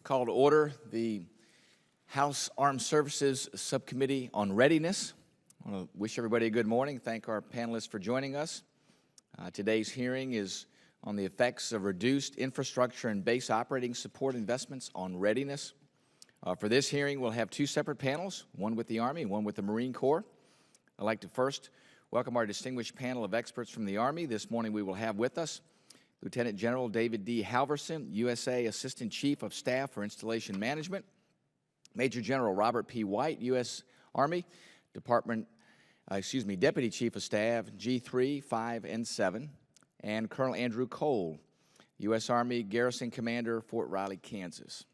Call to order the House Armed Services Subcommittee on Readiness. I want to wish everybody a good morning. Thank our panelists for joining us. Today's hearing is on the effects of reduced infrastructure and base operating support investments on readiness. For this hearing, we'll have two separate panels, one with the Army, one with the Marine Corps. I'd like to first welcome our distinguished panel of experts from the Army. This morning we will have with us Lieutenant General David D. Halverson, USA Assistant Chief of Staff for Installation Management, Major General Robert P. White, U.S. Army Deputy Chief of Staff, G3, 5, and 7, and Colonel Andrew Cole, U.S. Army Garrison Commander, Fort Riley, Kansas.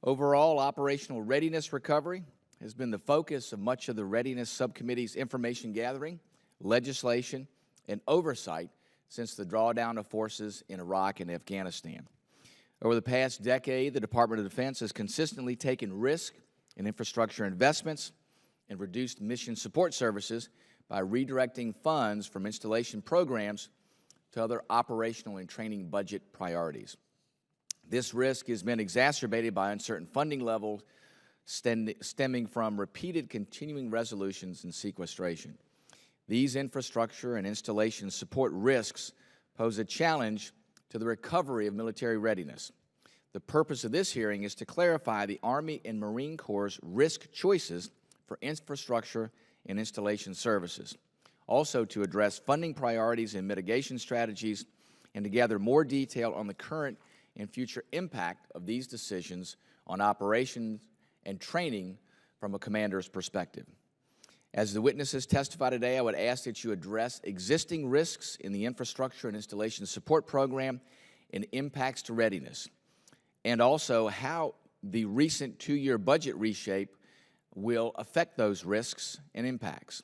Overall, operational readiness recovery has been the focus of much of the Readiness Subcommittee's information gathering, legislation, and oversight since the drawdown of forces in Iraq and Afghanistan. Over the past decade, the Department of Defense has consistently taken risk in infrastructure investments and reduced mission support services by redirecting funds from installation programs to other operational and training budget priorities. This risk has been exacerbated by uncertain funding levels stemming from repeated continuing resolutions and sequestration. These infrastructure and installation support risks pose a challenge to the recovery of military readiness. The purpose of this hearing is to clarify the Army and Marine Corps' risk choices for infrastructure and installation services, also to address funding priorities and mitigation strategies, and to gather more detail on the current and future impact of these decisions on operations and training from a commander's perspective. As the witnesses testify today, I would ask that you address existing risks in the infrastructure and installation support program and impacts to readiness, and also how the recent two-year budget reshape will affect those risks and impacts,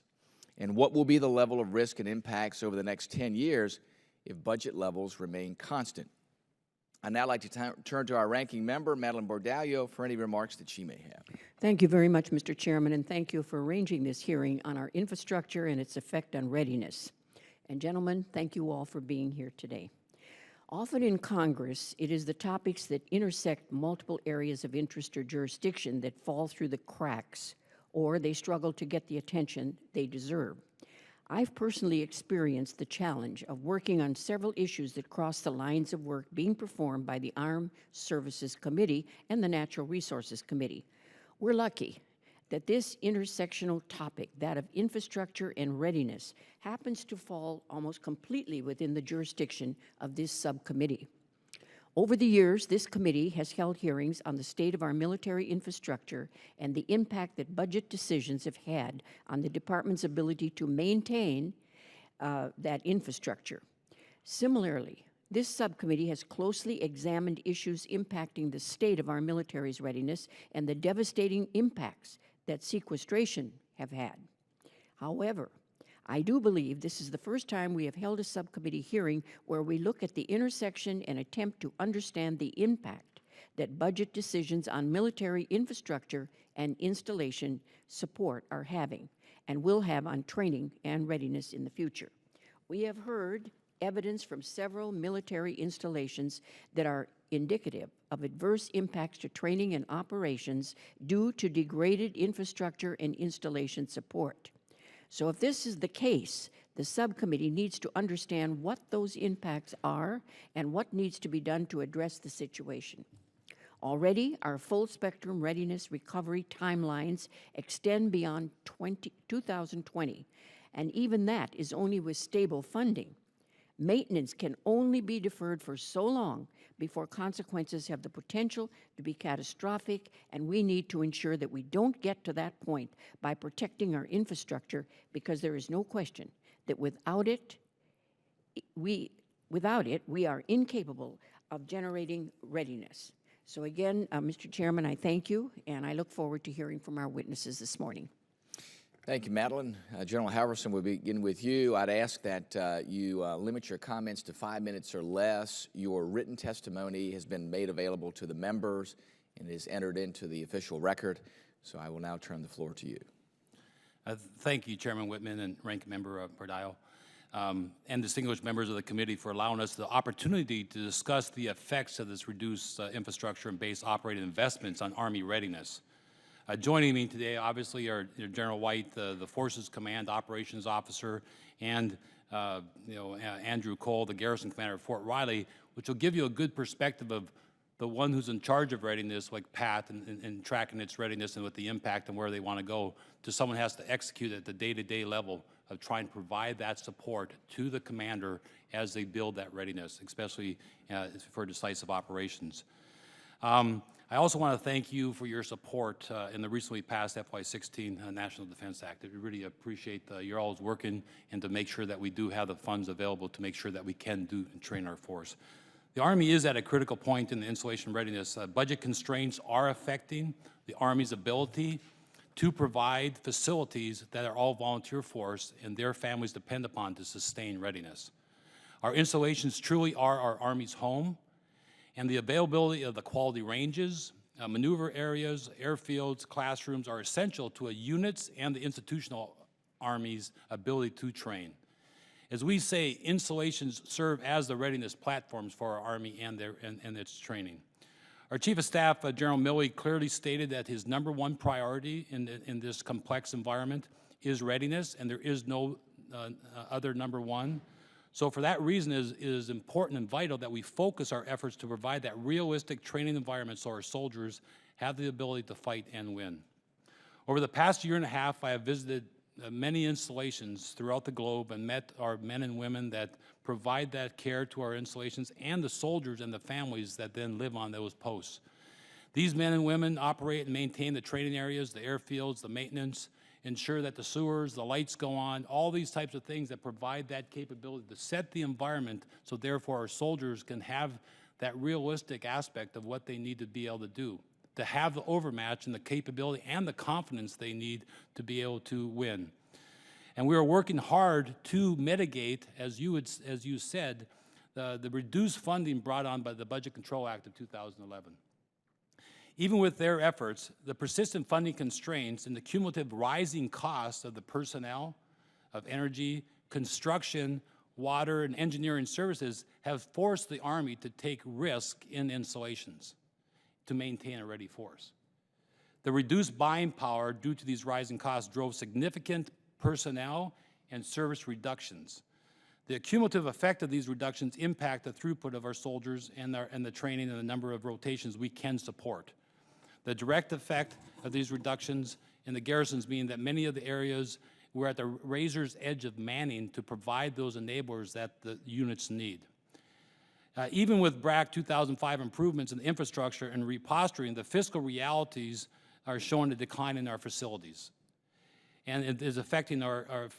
and what will be the level of risk and impacts over the next 10 years if budget levels remain constant. I'd now like to turn to our ranking member, Madeline Bordallo, for any remarks that she may have. Thank you very much, Mr. Chairman, and thank you for arranging this hearing on our infrastructure and its effect on readiness. And gentlemen, thank you all for being here today. Often in Congress, it is the topics that intersect multiple areas of interest or jurisdiction that fall through the cracks, or they struggle to get the attention they deserve. I've personally experienced the challenge of working on several issues that cross the lines of work being performed by the Armed Services Committee and the Natural Resources Committee. We're lucky that this intersectional topic, that of infrastructure and readiness, happens to fall almost completely within the jurisdiction of this subcommittee. Over the years, this committee has held hearings on the state of our military infrastructure and the impact that budget decisions have had on the department's ability to maintain that infrastructure. Similarly, this subcommittee has closely examined issues impacting the state of our military's readiness and the devastating impacts that sequestration have had. However, I do believe this is the first time we have held a subcommittee hearing where we look at the intersection and attempt to understand the impact that budget decisions on military infrastructure and installation support are having and will have on training and readiness in the future. We have heard evidence from several military installations that are indicative of adverse impacts to training and operations due to degraded infrastructure and installation support. So if this is the case, the subcommittee needs to understand what those impacts are and what needs to be done to address the situation. Already, our full-spectrum readiness recovery timelines extend beyond 2020, and even that is only with stable funding. Maintenance can only be deferred for so long before consequences have the potential to be catastrophic, and we need to ensure that we don't get to that point by protecting our infrastructure, because there is no question that without it, we are incapable of generating readiness. So again, Mr. Chairman, I thank you, and I look forward to hearing from our witnesses this morning. Thank you, Madeline. General Halverson, we'll begin with you. I'd ask that you limit your comments to 5 minutes or less. Your written testimony has been made available to the members and is entered into the official record. So I will now turn the floor to you. Thank you, Chairman Whitman and Ranking Member Bordallo. and distinguished members of the committee for allowing us the opportunity to discuss the effects of this reduced infrastructure and base operating investments on Army readiness. Joining me today, obviously, are General White, the Forces Command Operations Officer, and Andrew Cole, the Garrison Commander of Fort Riley, which will give you a good perspective of the one who's in charge of readiness, like Pat, and tracking its readiness and with the impact and where they want to go, to someone who has to execute at the day-to-day level of trying to provide that support to the commander as they build that readiness, especially for decisive operations. I also want to thank you for your support in the recently passed FY16 National Defense Act. We really appreciate your all's working and to make sure that we do have the funds available to make sure that we can do and train our force. The Army is at a critical point in the installation readiness. Budget constraints are affecting the Army's ability to provide facilities that are all volunteer force and their families depend upon to sustain readiness. Our installations truly are our Army's home, and the availability of the quality ranges, maneuver areas, airfields, classrooms are essential to a unit's and the institutional Army's ability to train. As we say, installations serve as the readiness platforms for our Army and its training. Our Chief of Staff, General Milley, clearly stated that his #1 priority in this complex environment is readiness, and there is no other #1. So for that reason, it is important and vital that we focus our efforts to provide that realistic training environment so our soldiers have the ability to fight and win. Over the past year and a half, I have visited many installations throughout the globe and met our men and women that provide that care to our installations and the soldiers and the families that then live on those posts. These men and women operate and maintain the training areas, the airfields, the maintenance, ensure that the sewers, the lights go on, all these types of things that provide that capability to set the environment so therefore our soldiers can have that realistic aspect of what they need to be able to do, to have the overmatch and the capability and the confidence they need to be able to win. And we are working hard to mitigate, as you said, the reduced funding brought on by the Budget Control Act of 2011. Even with their efforts, the persistent funding constraints and the cumulative rising costs of the personnel, of energy, construction, water, and engineering services have forced the Army to take risk in installations to maintain a ready force. The reduced buying power due to these rising costs drove significant personnel and service reductions. The cumulative effect of these reductions impact the throughput of our soldiers and the training and the number of rotations we can support. The direct effect of these reductions in the garrisons mean that many of the areas we're at the razor's edge of manning to provide those enablers that the units need. Even with BRAC 2005 improvements in the infrastructure and reposturing, the fiscal realities are showing a decline in our facilities. And it is affecting our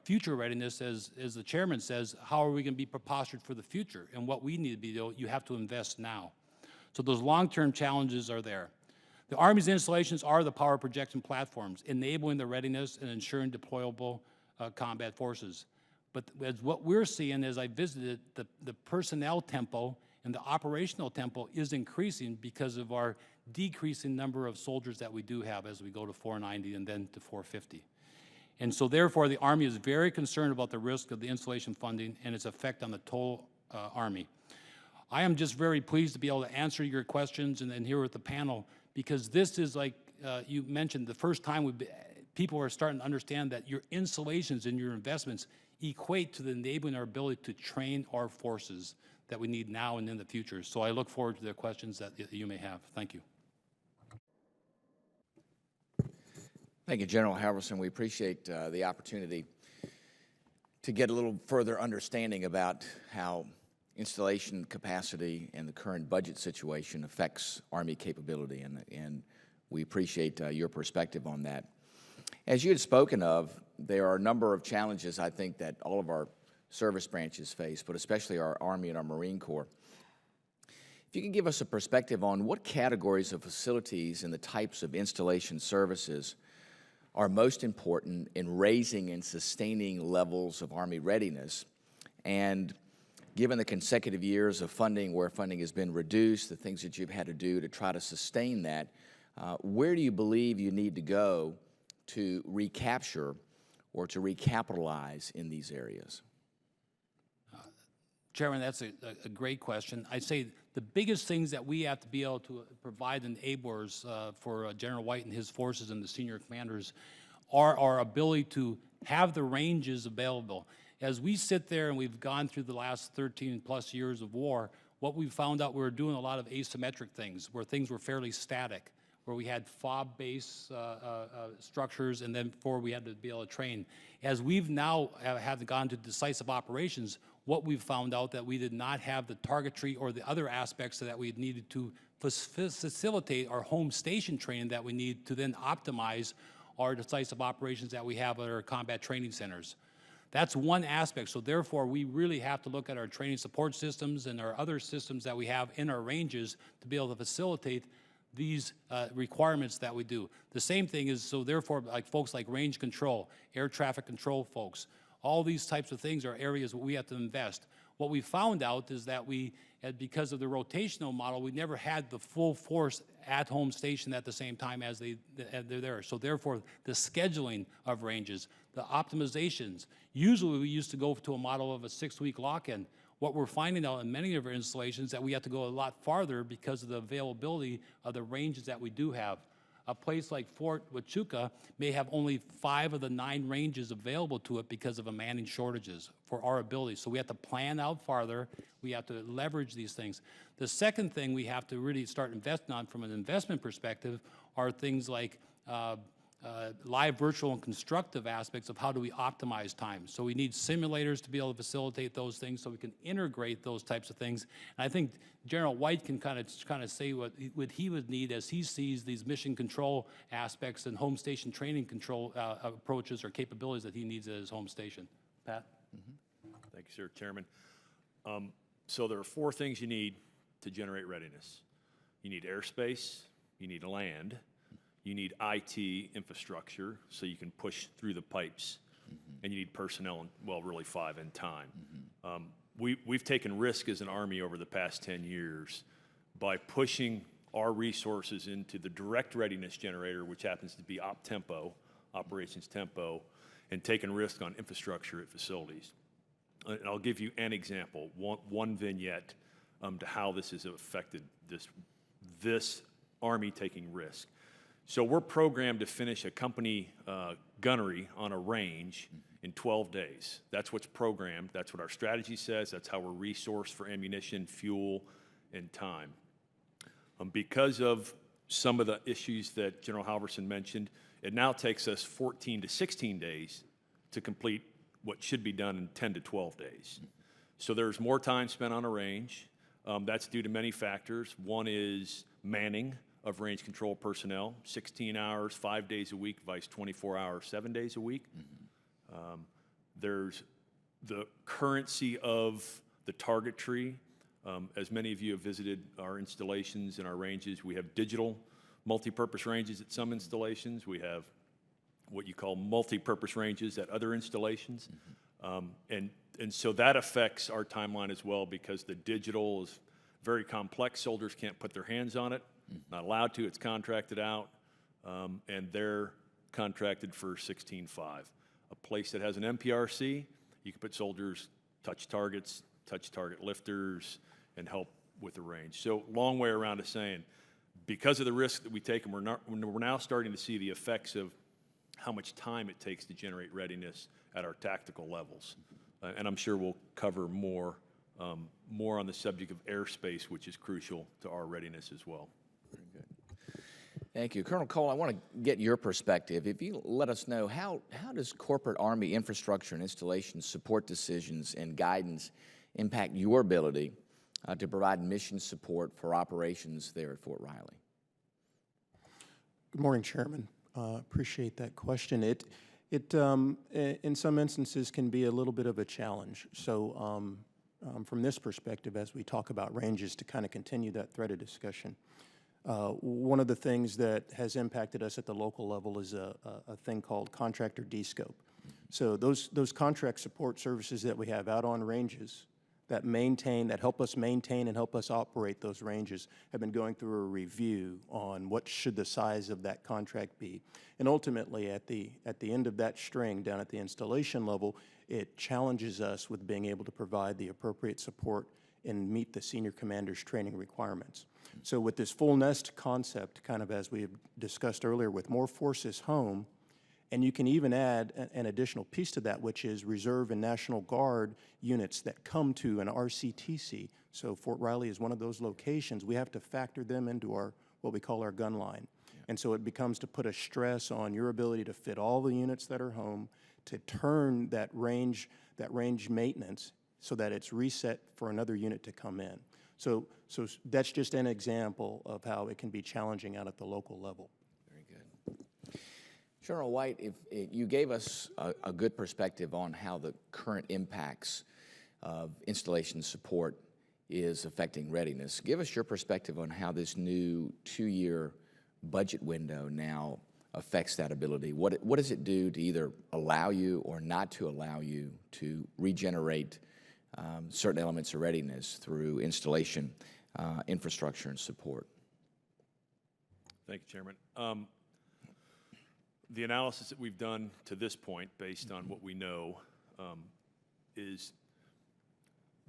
future readiness, as the chairman says. How are we going to be prepostured for the future? And what we need to be, you have to invest now. So those long-term challenges are there. The Army's installations are the power projection platforms, enabling the readiness and ensuring deployable combat forces. But as what we're seeing as I visited, the personnel tempo and the operational tempo is increasing because of our decreasing number of soldiers that we do have as we go to 490 and then to 450. And so therefore, the Army is very concerned about the risk of the installation funding and its effect on the total Army. I am just very pleased to be able to answer your questions and then here with the panel, because this is, like you mentioned, the first time people are starting to understand that your installations and your investments equate to the enabling our ability to train our forces that we need now and in the future. So I look forward to the questions that you may have. Thank you. Thank you, General Halverson. We appreciate the opportunity to get a little further understanding about how installation capacity and the current budget situation affects Army capability, and we appreciate your perspective on that. As you had spoken of, there are a number of challenges, I think, that all of our service branches face, but especially our Army and our Marine Corps. If you can give us a perspective on what categories of facilities and the types of installation services are most important in raising and sustaining levels of Army readiness, and given the consecutive years of funding where funding has been reduced, the things that you've had to do to try to sustain that, where do you believe you need to go to recapture or to recapitalize in these areas? Chairman, that's a great question. I'd say the biggest things that we have to be able to provide enablers for General White and his forces and the senior commanders are our ability to have the ranges available. As we sit there and we've gone through the last 13 plus years of war, what we found out we were doing a lot of asymmetric things, where things were fairly static, where we had fob-based structures, and then before we had to be able to train. As we've now have gone to decisive operations, what we've found out that we did not have the targetry or the other aspects that we needed to facilitate our home station training that we need to then optimize our decisive operations that we have at our combat training centers. That's one aspect. So therefore, we really have to look at our training support systems and our other systems that we have in our ranges to be able to facilitate these requirements that we do. The same thing is, so therefore, like folks like range control, air traffic control folks, all these types of things are areas where we have to invest. What we found out is that because of the rotational model, we never had the full force at home station at the same time as they're there. So therefore, the scheduling of ranges, the optimizations, usually we used to go to a model of a 6-week lock-in. What we're finding out in many of our installations that we have to go a lot farther because of the availability of the ranges that we do have. A place like Fort Huachuca may have only 5 of the 9 ranges available to it because of a manning shortages for our ability. So we have to plan out farther. We have to leverage these things. The second thing we have to really start investing on from an investment perspective are things like live, virtual, and constructive aspects of how do we optimize time. So we need simulators to be able to facilitate those things so we can integrate those types of things. And I think General White can kind of say what he would need as he sees these mission control aspects and home station training control approaches or capabilities that he needs at his home station. Pat? Thank you, sir. Chairman. So there are 4 things you need to generate readiness. You need airspace, you need land, you need IT infrastructure so you can push through the pipes, and you need personnel, and well, really 5, and time. We've taken risk as an Army over the past 10 years by pushing our resources into the direct readiness generator, which happens to be operations tempo, and taking risk on infrastructure at facilities. And I'll give you an example, one vignette to how this has affected this Army taking risk. So we're programmed to finish a company gunnery on a range in 12 days. That's what's programmed. That's what our strategy says. That's how we're resourced for ammunition, fuel, and time. Because of some of the issues that General Halverson mentioned, it now takes us 14 to 16 days to complete what should be done in 10 to 12 days. So there's more time spent on a range. That's due to many factors. One is manning of range control personnel, 16 hours, 5 days a week, vice 24 hours, 7 days a week. There's the currency of the target tree. As many of you have visited our installations and our ranges, we have digital multi-purpose ranges at some installations. We have what you call multi-purpose ranges at other installations. And so that affects our timeline as well because the digital is very complex. Soldiers can't put their hands on it. Not allowed to. It's contracted out. And they're contracted for 16.5. A place that has an MPRC, you can put soldiers, touch targets, touch target lifters, and help with the range. So long way around to saying, because of the risk that we take, and we're now starting to see the effects of how much time it takes to generate readiness at our tactical levels. And I'm sure we'll cover more on the subject of airspace, which is crucial to our readiness as well. Very good. Thank you. Colonel Cole, I want to get your perspective. If you let us know, how does corporate Army infrastructure and installation support decisions and guidance impact your ability to provide mission support for operations there at Fort Riley? Good morning, Chairman. Appreciate that question. It in some instances can be a little bit of a challenge. So from this perspective, as we talk about ranges, to kind of continue that thread of discussion, one of the things that has impacted us at the local level is a thing called contractor descope. So those contract support services that we have out on ranges, that help us maintain and help us operate those ranges have been going through a review on what should the size of that contract be. And ultimately, at the end of that string, down at the installation level, it challenges us with being able to provide the appropriate support and meet the senior commander's training requirements. So with this full nest concept, kind of as we have discussed earlier, with more forces home, and you can even add an additional piece to that, which is Reserve and National Guard units that come to an RCTC. So Fort Riley is one of those locations. We have to factor them into our what we call our gun line. And so it becomes to put a stress on your ability to fit all the units that are home, to turn that range maintenance so that it's reset for another unit to come in. So that's just an example of how it can be challenging out at the local level. Very good. General White, if you gave us a good perspective on how the current impacts of installation support is affecting readiness. Give us your perspective on how this new 2-year budget window now affects that ability. What does it do to either allow you or not to allow you to regenerate certain elements of readiness through installation, infrastructure, and support? Thank you, Chairman. The analysis that we've done to this point, based on what we know, is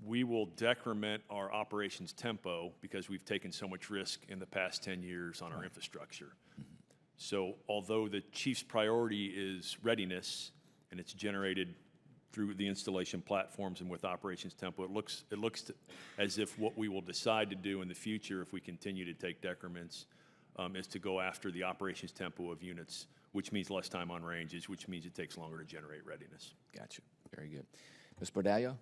we will decrement our operations tempo because we've taken so much risk in the past 10 years on our infrastructure. So although the chief's priority is readiness, and it's generated through the installation platforms and with operations tempo, it looks as if what we will decide to do in the future, if we continue to take decrements, is to go after the operations tempo of units, which means less time on ranges, which means it takes longer to generate readiness. Gotcha. Very good. Ms. Bordallo?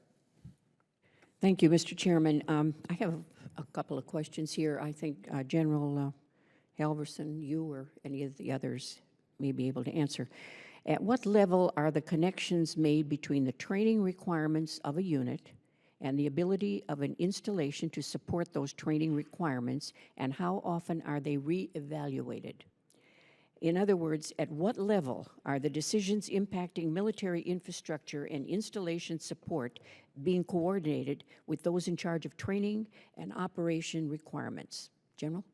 Thank you, Mr. Chairman. I have a couple of questions here. I think General Halverson, you or any of the others may be able to answer. At what level are the connections made between the training requirements of a unit and the ability of an installation to support those training requirements, and how often are they reevaluated? In other words, at what level are the decisions impacting military infrastructure and installation support being coordinated with those in charge of training and operation requirements? General?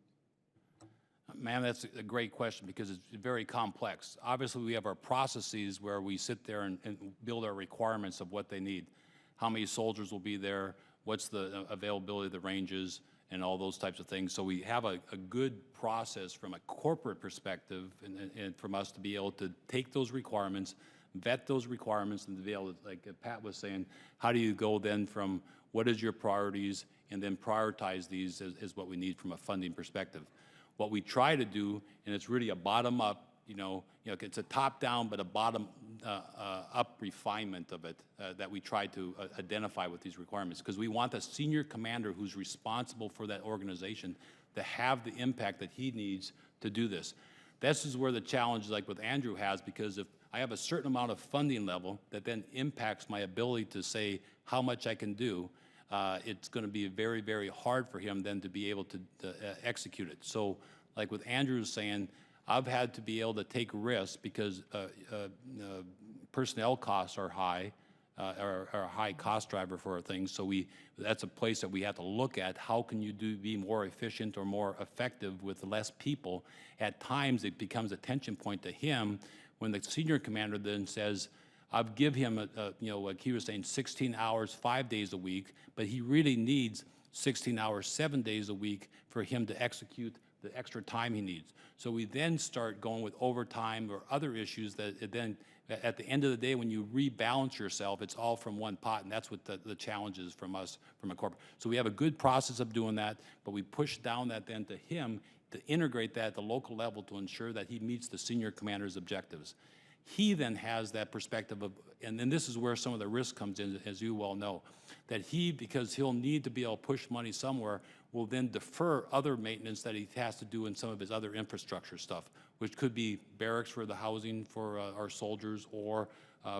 Ma'am, that's a great question because it's very complex. Obviously, we have our processes where we sit there and build our requirements of what they need. How many soldiers will be there? What's the availability of the ranges? And all those types of things. So we have a good process from a corporate perspective and from us to be able to take those requirements, vet those requirements, and to be able to, like Pat was saying, how do you go then from what is your priorities and then prioritize these as what we need from a funding perspective. What we try to do, and it's really a bottom-up, it's a top-down but a bottom-up refinement of it that we try to identify with these requirements, because we want the senior commander who's responsible for that organization to have the impact that he needs to do this. This is where the challenge, like with Andrew has, because if I have a certain amount of funding level that then impacts my ability to say how much I can do, it's going to be very, very hard for him then to be able to execute it. So like with Andrew saying, I've had to be able to take risks because personnel costs are high, are a high cost driver for our things. So that's a place that we have to look at. How can you be more efficient or more effective with less people? At times it becomes a tension point to him when the senior commander then says, I've give him, like he was saying, 16 hours, 5 days a week, but he really needs 16 hours, 7 days a week for him to execute the extra time he needs. So we then start going with overtime or other issues that then, at the end of the day, when you rebalance yourself, it's all from one pot, and that's what the challenge is from us, from a corporate. So we have a good process of doing that, but we push down that then to him to integrate that at the local level to ensure that he meets the senior commander's objectives. He then has that perspective of, and then this is where some of the risk comes in, as you well know, that he, because he'll need to be able to push money somewhere, will then defer other maintenance that he has to do in some of his other infrastructure stuff, which could be barracks for the housing for our soldiers, or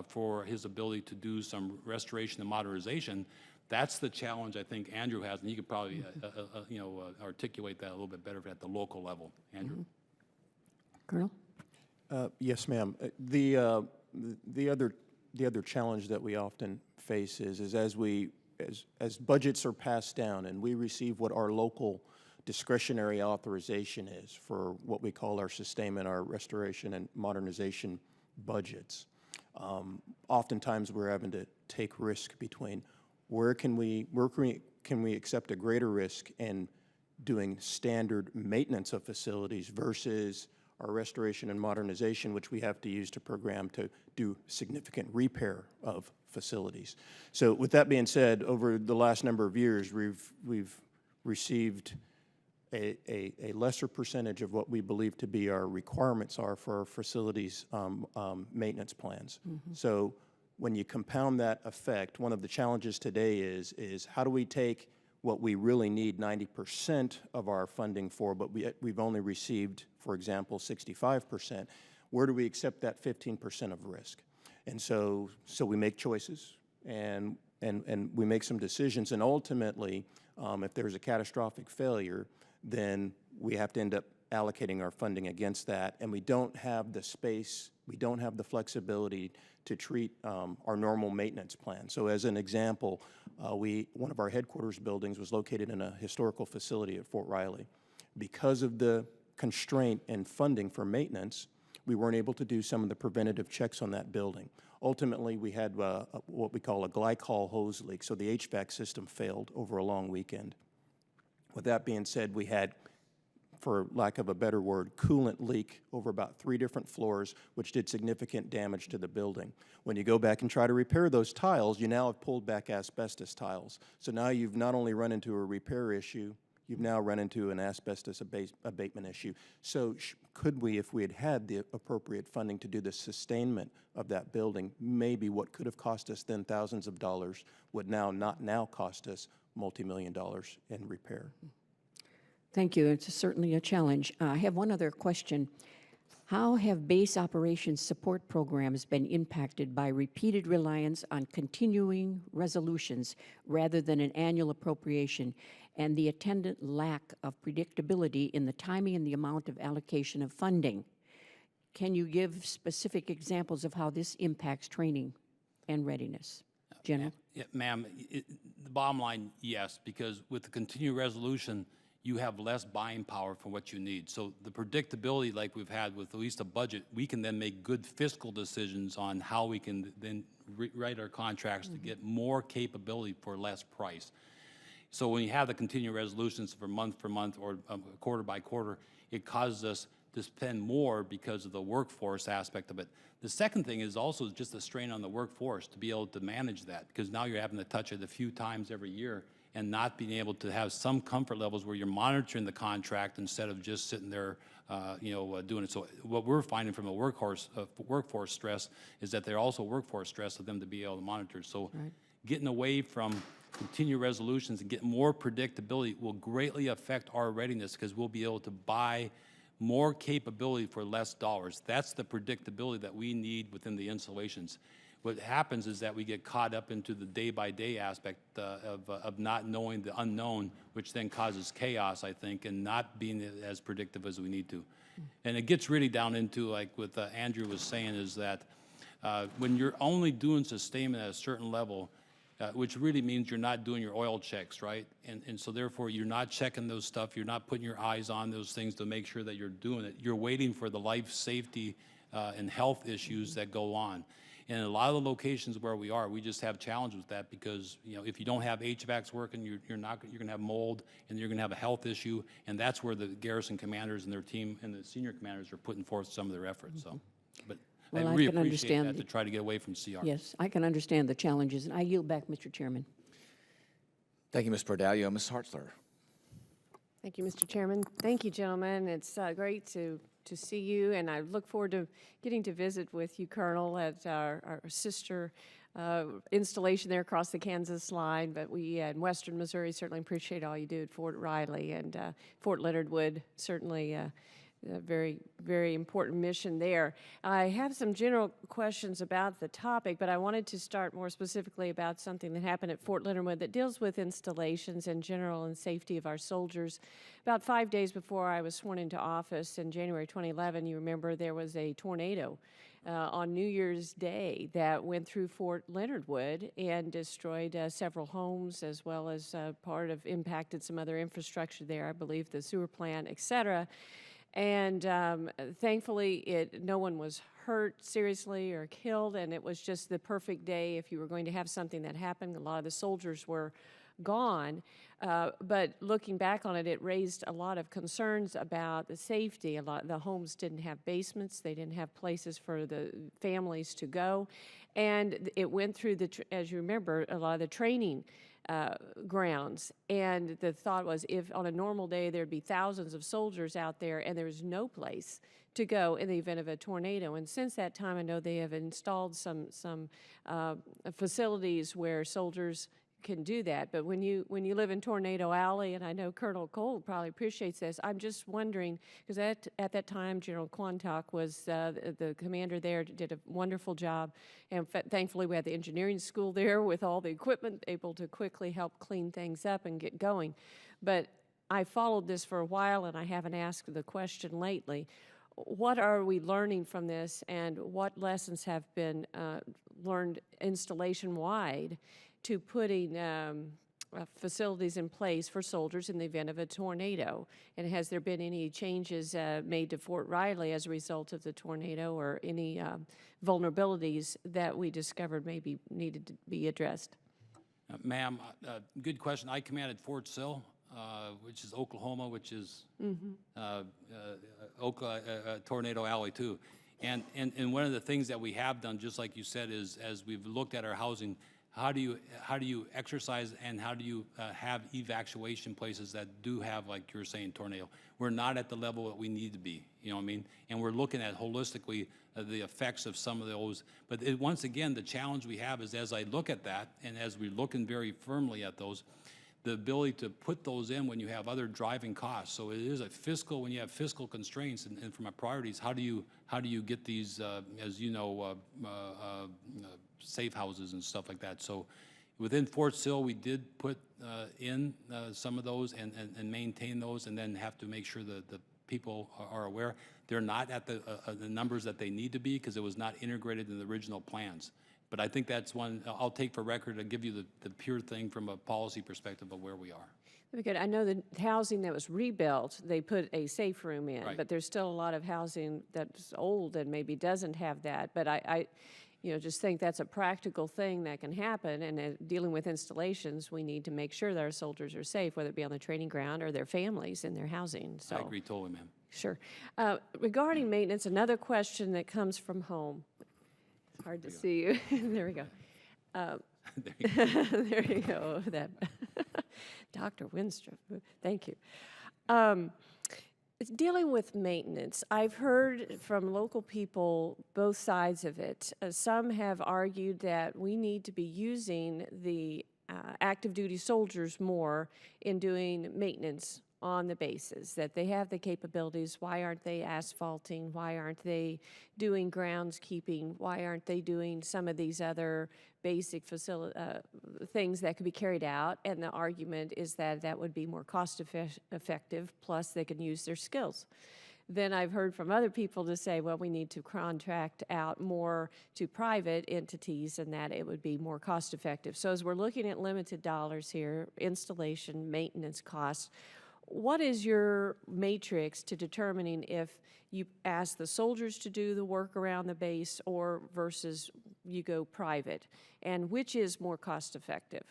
for his ability to do some restoration and modernization. That's the challenge I think Andrew has, and he could probably articulate that a little bit better at the local level. Andrew? Colonel? Yes, ma'am. The other challenge that we often face is as we as budgets are passed down and we receive what our local discretionary authorization is for what we call our sustainment, our restoration and modernization budgets, oftentimes we're having to take risk between where can we accept a greater risk in doing standard maintenance of facilities versus our restoration and modernization, which we have to use to program to do significant repair of facilities. So with that being said, over the last number of years, we've received a lesser percentage of what we believe to be our requirements are for our facilities maintenance plans. So when you compound that effect, one of the challenges today is how do we take what we really need 90% of our funding for, but we've only received, for example, 65%. Where do we accept that 15% of risk? And so we make choices and we make some decisions, and ultimately, if there's a catastrophic failure, then we have to end up allocating our funding against that, and we don't have the space, we don't have the flexibility to treat our normal maintenance plan. So as an example, one of our headquarters buildings was located in a historical facility at Fort Riley. Because of the constraint in funding for maintenance, we weren't able to do some of the preventative checks on that building. Ultimately, we had what we call a glycol hose leak, so the HVAC system failed over a long weekend. With that being said, we had, for lack of a better word, coolant leak over about 3 different floors, which did significant damage to the building. When you go back and try to repair those tiles, you now have pulled back asbestos tiles. So now you've not only run into a repair issue, you've now run into an asbestos abatement issue. So could we, if we had had the appropriate funding to do the sustainment of that building, maybe what could have cost us then thousands of dollars would not now cost us multi-million dollars in repair. Thank you. It's certainly a challenge. I have one other question. How have base operations support programs been impacted by repeated reliance on continuing resolutions rather than an annual appropriation and the attendant lack of predictability in the timing and the amount of allocation of funding? Can you give specific examples of how this impacts training and readiness? General? Yeah, ma'am, the bottom line, yes, because with the continued resolution, you have less buying power for what you need. So the predictability like we've had with at least a budget, we can then make good fiscal decisions on how we can then write our contracts to get more capability for less price. So when you have the continued resolutions for month or quarter by quarter, it causes us to spend more because of the workforce aspect of it. The second thing is also just the strain on the workforce to be able to manage that, because now you're having to touch it a few times every year and not being able to have some comfort levels where you're monitoring the contract instead of just sitting there, doing it. So what we're finding from a workforce stress is that they're also workforce stress of them to be able to monitor. So getting away from continued resolutions and get more predictability will greatly affect our readiness, because we'll be able to buy more capability for less dollars. That's the predictability that we need within the installations. What happens is that we get caught up into the day-by-day aspect of not knowing the unknown, which then causes chaos, I think, and not being as predictive as we need to. And it gets really down into, like what Andrew was saying, is that when you're only doing sustainment at a certain level, which really means you're not doing your oil checks, right? And so therefore you're not checking those stuff, you're not putting your eyes on those things to make sure that you're doing it. You're waiting for the life safety and health issues that go on. And in a lot of the locations where we are, we just have challenges with that, because if you don't have HVACs working, you're going to have mold, and you're going to have a health issue, and that's where the garrison commanders and their team and the senior commanders are putting forth some of their efforts. So, but Well, I I really can appreciate understand that, to try to get away from CR. Yes, I can understand the challenges, and I yield back, Mr. Chairman. Thank you, Ms. Perdalio. Ms. Hartzler. Thank you, Mr. Chairman. Thank you, gentlemen. It's great to see you, and I look forward to getting to visit with you, Colonel, at our sister installation there across the Kansas line. But we in Western Missouri certainly appreciate all you do at Fort Riley, and Fort Leonard Wood, certainly a very, very important mission there. I have some general questions about the topic, but I wanted to start more specifically about something that happened at Fort Leonard Wood that deals with installations in general and safety of our soldiers. About 5 days before I was sworn into office in January 2011, you remember there was a tornado on New Year's Day that went through Fort Leonard Wood and destroyed several homes, as well as impacted some other infrastructure there, I believe the sewer plant, et cetera. And thankfully, no one was hurt seriously or killed, and it was just the perfect day if you were going to have something that happened. A lot of the soldiers were gone, but looking back on it, it raised a lot of concerns about the safety. A lot of the homes didn't have basements; they didn't have places for the families to go, and it went through as you remember, a lot of the training grounds. And the thought was, if on a normal day there'd be thousands of soldiers out there, and there was no place to go in the event of a tornado. And since that time, I know they have installed some facilities where soldiers can do that. But when you live in Tornado Alley, and I know Colonel Cole probably appreciates this, I'm just wondering, because at that time General Quantock was the commander there, did a wonderful job, and thankfully we had the engineering school there with all the equipment able to quickly help clean things up and get going. But I followed this for a while, and I haven't asked the question lately. What are we learning from this, and what lessons have been learned installation-wide to putting facilities in place for soldiers in the event of a tornado? And has there been any changes made to Fort Riley as a result of the tornado, or any vulnerabilities that we discovered maybe needed to be addressed? Ma'am, good question. I commanded Fort Sill, which is Oklahoma, which is Tornado Alley too. And one of the things that we have done, just like you said, is as we've looked at our housing, how do you exercise, and how do you have evacuation places that do have, like you were saying, tornado? We're not at the level that we need to be, you know what I mean? And we're looking at holistically the effects of some of those. But once again, the challenge we have is, as I look at that, and as we're looking very firmly at those, the ability to put those in when you have other driving costs. So it is a fiscal, when you have fiscal constraints, and from our priorities, how do you get these, as you know, safe houses and stuff like that. So within Fort Sill, we did put in some of those and maintain those, and then have to make sure that the people are aware. They're not at the numbers that they need to be, because it was not integrated in the original plans. But I think that's one I'll take for record and give you the pure thing from a policy perspective of where we are. Very good. I know the housing that was rebuilt, they put a safe room in, Right. but there's still a lot of housing that's old and maybe doesn't have that. But I just think that's a practical thing that can happen. And dealing with installations, we need to make sure that our soldiers are safe, whether it be on the training ground or their families in their housing. So I agree totally, ma'am. Sure. Regarding maintenance, another question that comes from home. It's hard to see you. There we go. There you go. There you go. That Dr. Winstrup. Thank you. Dealing with maintenance, I've heard from local people both sides of it. Some have argued that we need to be using the active duty soldiers more in doing maintenance on the bases, that they have the capabilities. Why aren't they asphalting? Why aren't they doing groundskeeping? Why aren't they doing some of these other basic things that could be carried out? And the argument is that that would be more cost effective, plus they can use their skills. Then I've heard from other people to say, well, we need to contract out more to private entities, and that it would be more cost effective. So as we're looking at limited dollars here, installation, maintenance costs, what is your matrix to determining if you ask the soldiers to do the work around the base, or versus you go private? And which is more cost effective?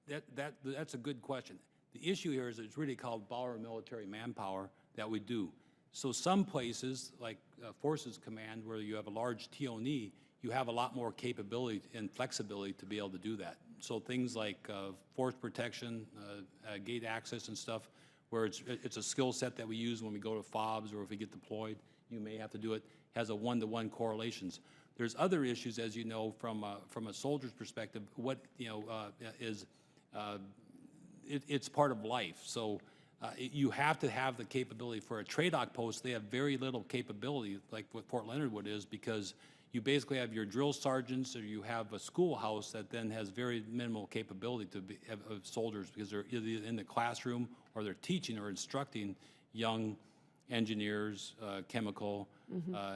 That's a good question. The issue here is it's really called borrowed military manpower that we do. So some places, like Forces Command, where you have a large TO&E, you have a lot more capability and flexibility to be able to do that. So things like force protection, gate access and stuff, where it's a skill set that we use when we go to FOBs, or if we get deployed, you may have to do it, has a one-to-one correlations. There's other issues, as you know, from a soldier's perspective, what, it's part of life. So you have to have the capability. For a TRADOC post, they have very little capability, like what Fort Leonard Wood is, because you basically have your drill sergeants, or you have a schoolhouse that then has very minimal capability to have soldiers, because they're either in the classroom or they're teaching or instructing young engineers, chemical,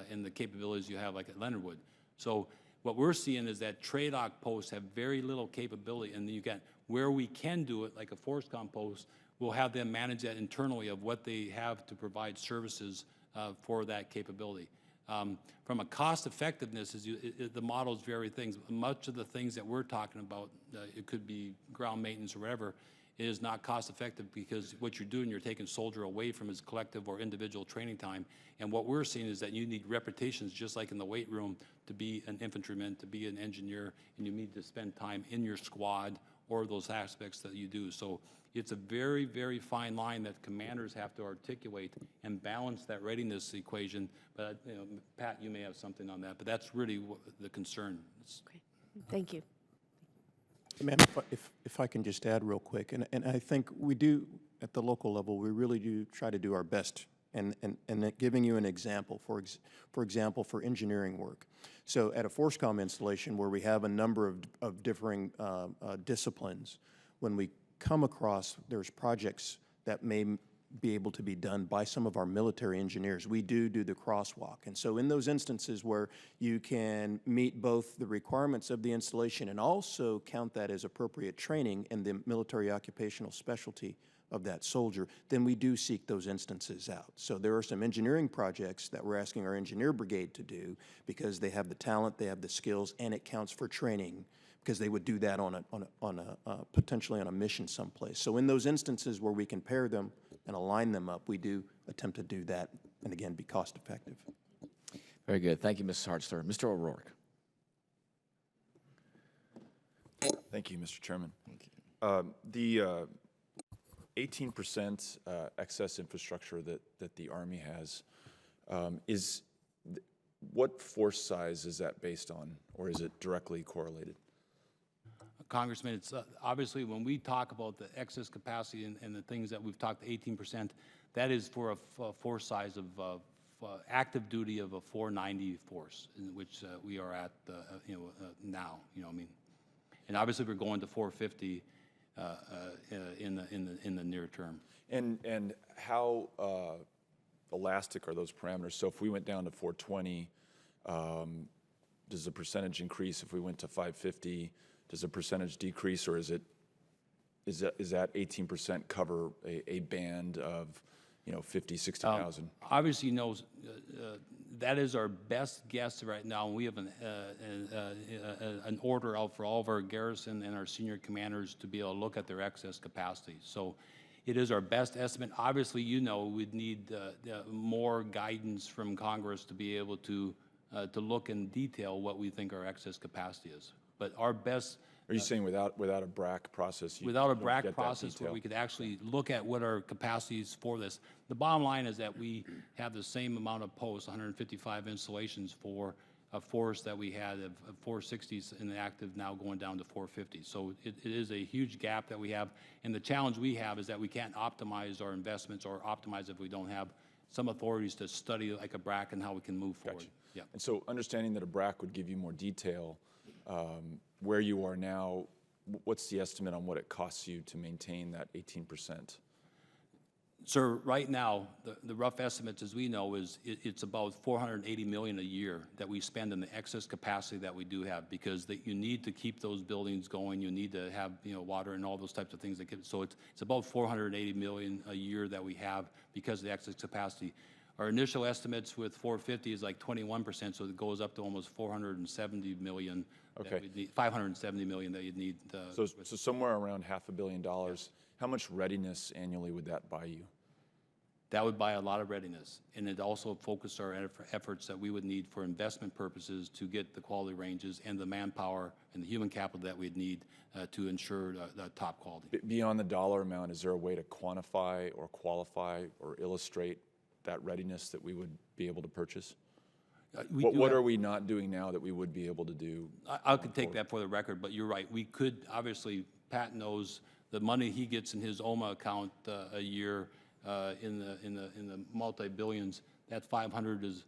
and the capabilities you have like at Leonard Wood. So what we're seeing is that TRADOC posts have very little capability, and you got where we can do it, like a FORSCOM post, we'll have them manage that internally of what they have to provide services for that capability. From a cost effectiveness, the models vary things. Much of the things that we're talking about, it could be ground maintenance or whatever, is not cost effective because what you're doing, you're taking soldier away from his collective or individual training time. And what we're seeing is that you need repetitions, just like in the weight room, to be an infantryman, to be an engineer, and you need to spend time in your squad or those aspects that you do. So it's a very, very fine line that commanders have to articulate and balance that readiness equation. But you know, Pat, you may have something on that, but that's really the concern. Okay. Thank you. Ma'am, if I can just add real quick, and I think we do, at the local level, we really do try to do our best. And giving you an example, for example, for engineering work. So at a FORSCOM installation where we have a number of differing disciplines, when we come across, there's projects that may be able to be done by some of our military engineers. We do the crosswalk. And so in those instances where you can meet both the requirements of the installation and also count that as appropriate training in the military occupational specialty of that soldier, then we do seek those instances out. So there are some engineering projects that we're asking our engineer brigade to do because they have the talent, they have the skills, and it counts for training because they would do that potentially on a mission someplace. So in those instances where we can pair them and align them up, we do attempt to do that and again be cost effective. Very good. Thank you, Mrs. Hartzler. Mr. O'Rourke. Thank you, Mr. Chairman. The 18% excess infrastructure that the Army has, what force size is that based on, or is it directly correlated? Congressman, it's obviously when we talk about the excess capacity and the things that we've talked 18%, that is for a force size of active duty of a 490 force, in which we are at now. You know, I mean, and obviously we're going to 450 in the near term. And how elastic are those parameters? So if we went down to 420, does the percentage increase? If we went to 550, does the percentage decrease, or is that 18% cover a band of 50, 60,000? Obviously, that is our best guess right now. We have an order out for all of our garrison and our senior commanders to be able to look at their excess capacity. So it is our best estimate. Obviously, we'd need more guidance from Congress to be able to look in detail what we think our excess capacity is. But our best. Are you saying without a BRAC process? Without a BRAC process where we could actually look at what our capacity is for this. The bottom line is that we have the same amount of posts, 155 installations for a force that we had of 460s in the active, now going down to 450. So it is a huge gap that we have. And the challenge we have is that we can't optimize our investments or optimize if we don't have some authorities to study like a BRAC and how we can move forward. Gotcha. Yeah. And so understanding that a BRAC would give you more detail, where you are now, what's the estimate on what it costs you to maintain that 18%? Sir, right now, the rough estimates, as we know, is it's about $480 million a year that we spend in the excess capacity that we do have, because you need to keep those buildings going. You need to have water and all those types of things. So it's about $480 million a year that we have because of the excess capacity. Our initial estimates with 450 is like 21%, so it goes up to almost 470 million. Okay. 570 million that you'd need. So somewhere around $500 million. How much readiness annually would that buy you? That would buy a lot of readiness, and it also focused our efforts that we would need for investment purposes to get the quality ranges and the manpower and the human capital that we'd need to ensure the top quality. Beyond the dollar amount, is there a way to quantify or qualify or illustrate that readiness that we would be able to purchase? What are we not doing now that we would be able to do? I could take that for the record, but you're right. We could, obviously, Pat knows the money he gets in his OMA account a year in the multi-billions. That 500 is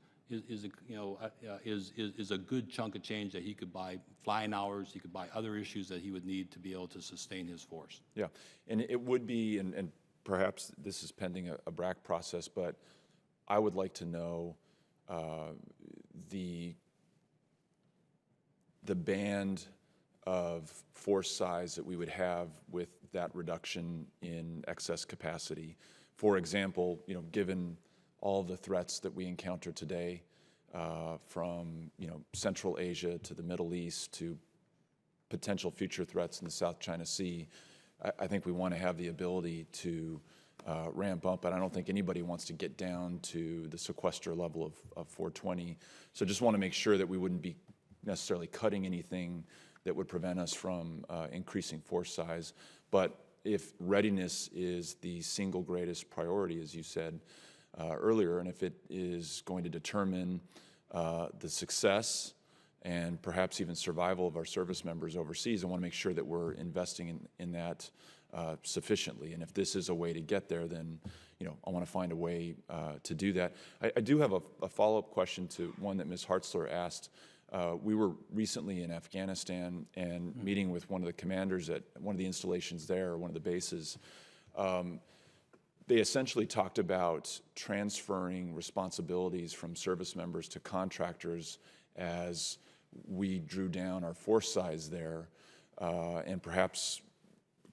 a good chunk of change that he could buy flying hours. He could buy other issues that he would need to be able to sustain his force. Yeah, and it would be, and perhaps this is pending a BRAC process, but I would like to know the band of force size that we would have with that reduction in excess capacity. For example, given all the threats that we encounter today, from Central Asia to the Middle East to potential future threats in the South China Sea, I think we want to have the ability to ramp up, but I don't think anybody wants to get down to the sequester level of 420. So just want to make sure that we wouldn't be necessarily cutting anything that would prevent us from increasing force size. But if readiness is the single greatest priority, as you said earlier, and if it is going to determine the success and perhaps even survival of our service members overseas, I want to make sure that we're investing in that sufficiently. And if this is a way to get there, then I want to find a way to do that. I do have a follow-up question to one that Ms. Hartzler asked. We were recently in Afghanistan and meeting with one of the commanders at one of the installations there, one of the bases. They essentially talked about transferring responsibilities from service members to contractors as we drew down our force size there, and perhaps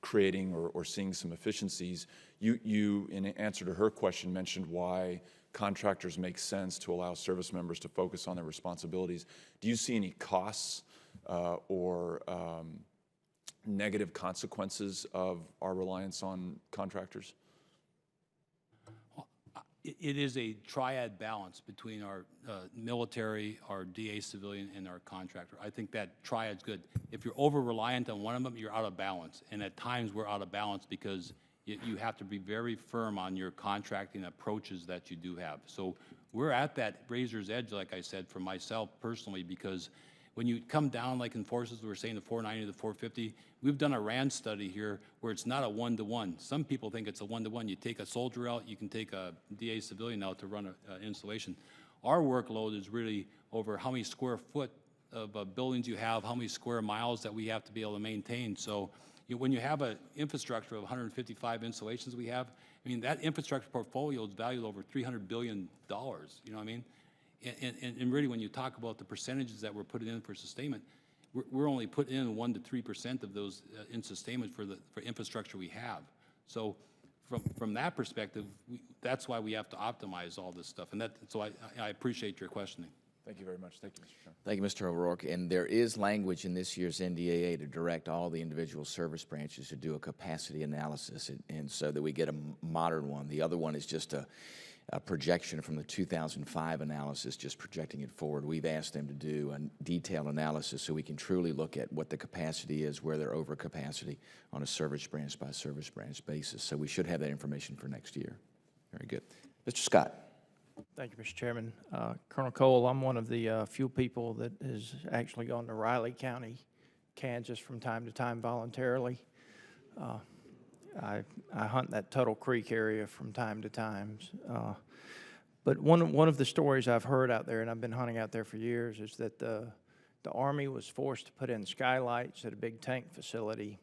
creating or seeing some efficiencies. You, in answer to her question, mentioned why contractors make sense to allow service members to focus on their responsibilities. Do you see any costs or negative consequences of our reliance on contractors? It is a triad balance between our military, our DA civilian, and our contractor. I think that triad's good. If you're over-reliant on one of them, you're out of balance. And at times, we're out of balance because you have to be very firm on your contracting approaches that you do have. So we're at that razor's edge, like I said, for myself personally, because when you come down, like in forces, we were saying the 490 to the 450, we've done a RAND study here where it's not a one-to-one. Some people think it's a one-to-one. You take a soldier out, you can take a DA civilian out to run an installation. Our workload is really over how many square foot of buildings you have, how many square miles that we have to be able to maintain. So when you have an infrastructure of 155 installations we have, I mean, that infrastructure portfolio is valued over $300 billion, you know what I mean? And really, when you talk about the percentages that we're putting in for sustainment, we're only putting in 1 to 3% of those in sustainment for infrastructure we have. So from that perspective, that's why we have to optimize all this stuff. And so I appreciate your questioning. Thank you very much. Thank you, Mr. Chairman. Thank you, Mr. O'Rourke. And there is language in this year's NDAA to direct all the individual service branches to do a capacity analysis, and so that we get a modern one. The other one is just a projection from the 2005 analysis, just projecting it forward. We've asked them to do a detailed analysis so we can truly look at what the capacity is, where they're over capacity on a service branch by service branch basis. So we should have that information for next year. Very good. Mr. Scott. Thank you, Mr. Chairman. Colonel Cole, I'm one of the few people that has actually gone to Riley County, Kansas from time to time voluntarily. I hunt that Tuttle Creek area from time to time. But one of the stories I've heard out there, and I've been hunting out there for years, is that the Army was forced to put in skylights at a big tank facility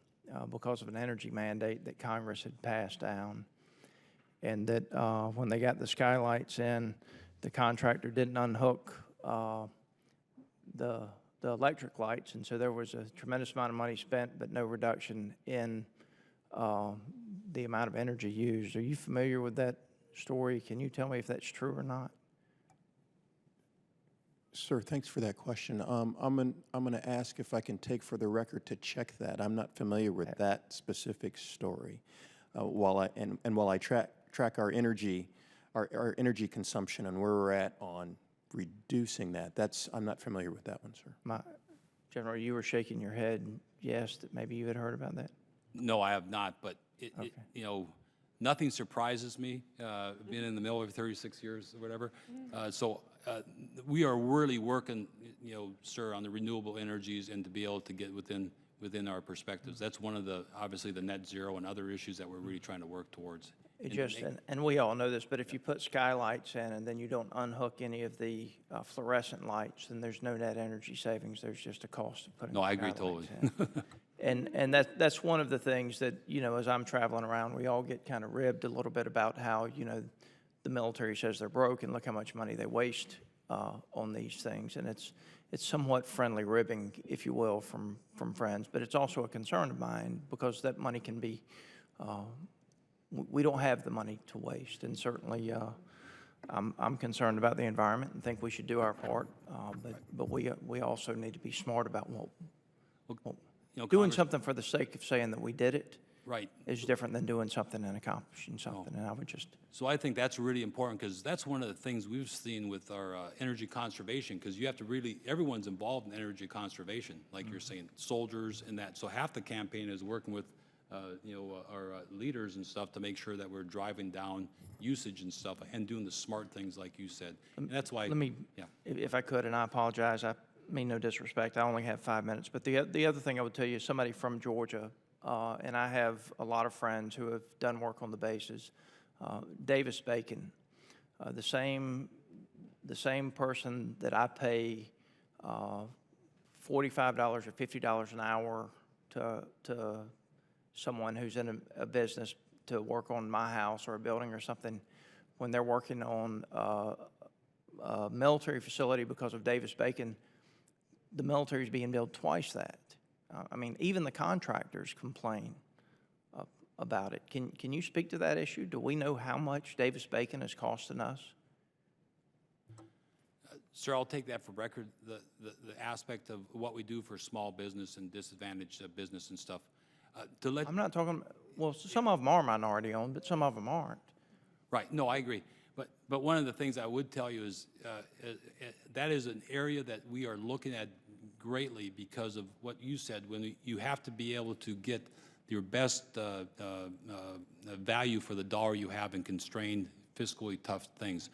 because of an energy mandate that Congress had passed down. And that when they got the skylights in, the contractor didn't unhook the electric lights, and so there was a tremendous amount of money spent, but no reduction in the amount of energy used. Are you familiar with that story? Can you tell me if that's true or not? Sir, thanks for that question. I'm going to ask if I can take for the record to check that. I'm not familiar with that specific story. While I track our energy consumption and where we're at on reducing that, I'm not familiar with that one, sir. General, you were shaking your head, yes, that maybe you had heard about that? No, I have not, but nothing surprises me, being in the military for 36 years or whatever. So we are really working, sir, on the renewable energies and to be able to get within our perspectives. That's one of obviously the net zero and other issues that we're really trying to work towards. And we all know this, but if you put skylights in and then you don't unhook any of the fluorescent lights, then there's no net energy savings. There's just a cost of putting. No, I agree totally. And that's one of the things that, as I'm traveling around, we all get kind of ribbed a little bit about how, the military says they're broke, and look how much money they waste on these things. And it's somewhat friendly ribbing, if you will, from friends. But it's also a concern of mine because that money can be, we don't have the money to waste. And certainly I'm concerned about the environment and think we should do our part. But we also need to be smart about what, You know, doing Congress- something for the sake of saying that we did it Right. is different than doing something and accomplishing something. And I would just, So I think that's really important because that's one of the things we've seen with our energy conservation, because you have to really, everyone's involved in energy conservation, like you're saying, soldiers and that. So half the campaign is working with, our leaders and stuff to make sure that we're driving down usage and stuff and doing the smart things like you said. And that's why, let me, yeah. if I could, and I apologize, I mean no disrespect, I only have 5 minutes. But the other thing I would tell you, somebody from Georgia, and I have a lot of friends who have done work on the bases, Davis Bacon, the same person that I pay $45 or $50 an hour to someone who's in a business to work on my house or a building or something, when they're working on a military facility because of Davis Bacon, the military is being billed twice that. I mean, even the contractors complain about it. Can you speak to that issue? Do we know how much Davis Bacon is costing us? Sir, I'll take that for record, the aspect of what we do for small business and disadvantaged business and stuff. To let I'm not talking, well, some of them are minority owned, but some of them aren't. Right, no, I agree. But one of the things I would tell you is that is an area that we are looking at greatly because of what you said, when you have to be able to get your best value for the dollar you have in constrained, fiscally tough things.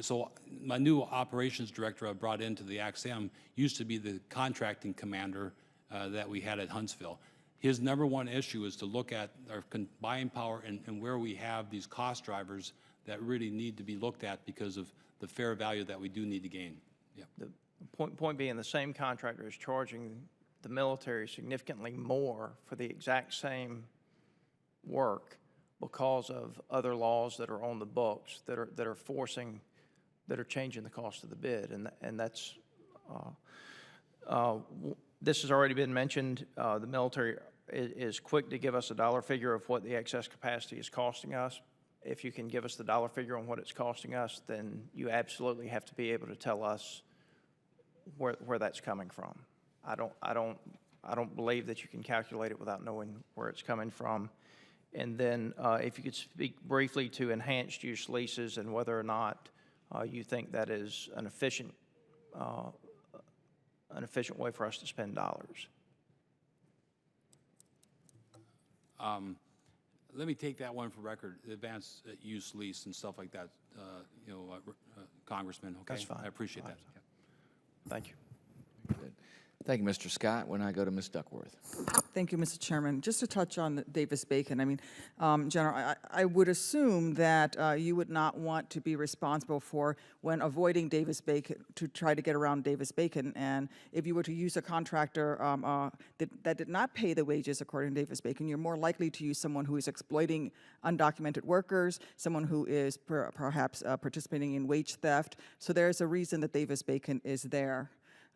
So my new operations director I brought into the AXM used to be the contracting commander that we had at Huntsville. His number one issue is to look at our buying power and where we have these cost drivers that really need to be looked at because of the fair value that we do need to gain. Yeah. The point being, the same contractor is charging the military significantly more for the exact same work because of other laws that are on the books that are changing the cost of the bid, and that's this has already been mentioned. The military is quick to give us a dollar figure of what the excess capacity is costing us. If you can give us the dollar figure on what it's costing us, then you absolutely have to be able to tell us where that's coming from. I don't believe that you can calculate it without knowing where it's coming from. And then if you could speak briefly to enhanced use leases and whether or not you think that is an efficient way for us to spend dollars. Let me take that one for record, advanced use lease and stuff like that, Congressman, okay? That's fine. I appreciate that. Yeah. Thank you. Good. Thank you, Mr. Scott. When I go to Ms. Duckworth. Thank you, Mr. Chairman. Just to touch on Davis-Bacon, I mean, General, I would assume that you would not want to be responsible for when avoiding Davis-Bacon, to try to get around Davis-Bacon. And if you were to use a contractor that did not pay the wages according to Davis-Bacon, you're more likely to use someone who is exploiting undocumented workers, someone who is perhaps participating in wage theft. So there's a reason that Davis-Bacon is there.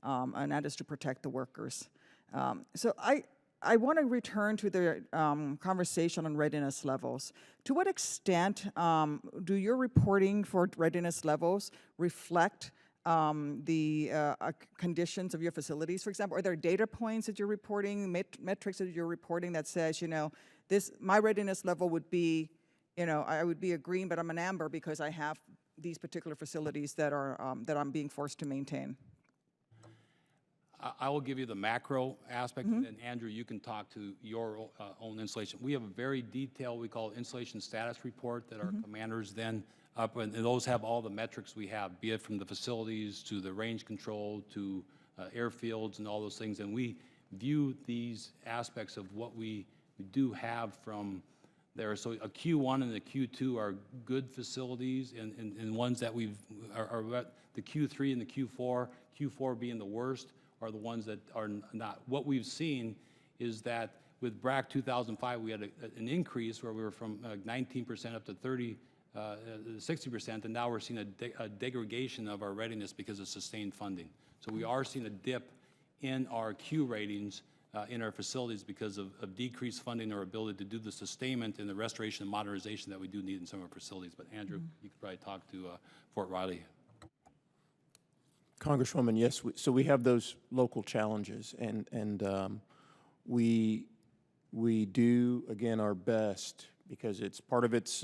And that is to protect the workers. So I want to return to the conversation on readiness levels. To what extent do your reporting for readiness levels reflect the conditions of your facilities, for example? Are there data points that you're reporting, metrics that you're reporting that says, my readiness level would be, I would be a green, but I'm an amber because I have these particular facilities that are that I'm being forced to maintain? I will give you the macro aspect, and then Andrew, you can talk to your own installation. We have a very detailed, we call it installation status report that our commanders then up, and those have all the metrics we have, be it from the facilities to the range control to airfields and all those things. And we view these aspects of what we do have from there. So a Q1 and a Q2 are good facilities, and ones that are the Q3 and the Q4 being the worst, are the ones that are not. What we've seen is that with BRAC 2005, we had an increase where we were from 19% up to 60%, and now we're seeing a degradation of our readiness because of sustained funding. So we are seeing a dip in our Q ratings in our facilities because of decreased funding or ability to do the sustainment and the restoration and modernization that we do need in some of our facilities. But Andrew, you could probably talk to Fort Riley. Congresswoman, yes, so we have those local challenges, and we do, again, our best, because it's part of its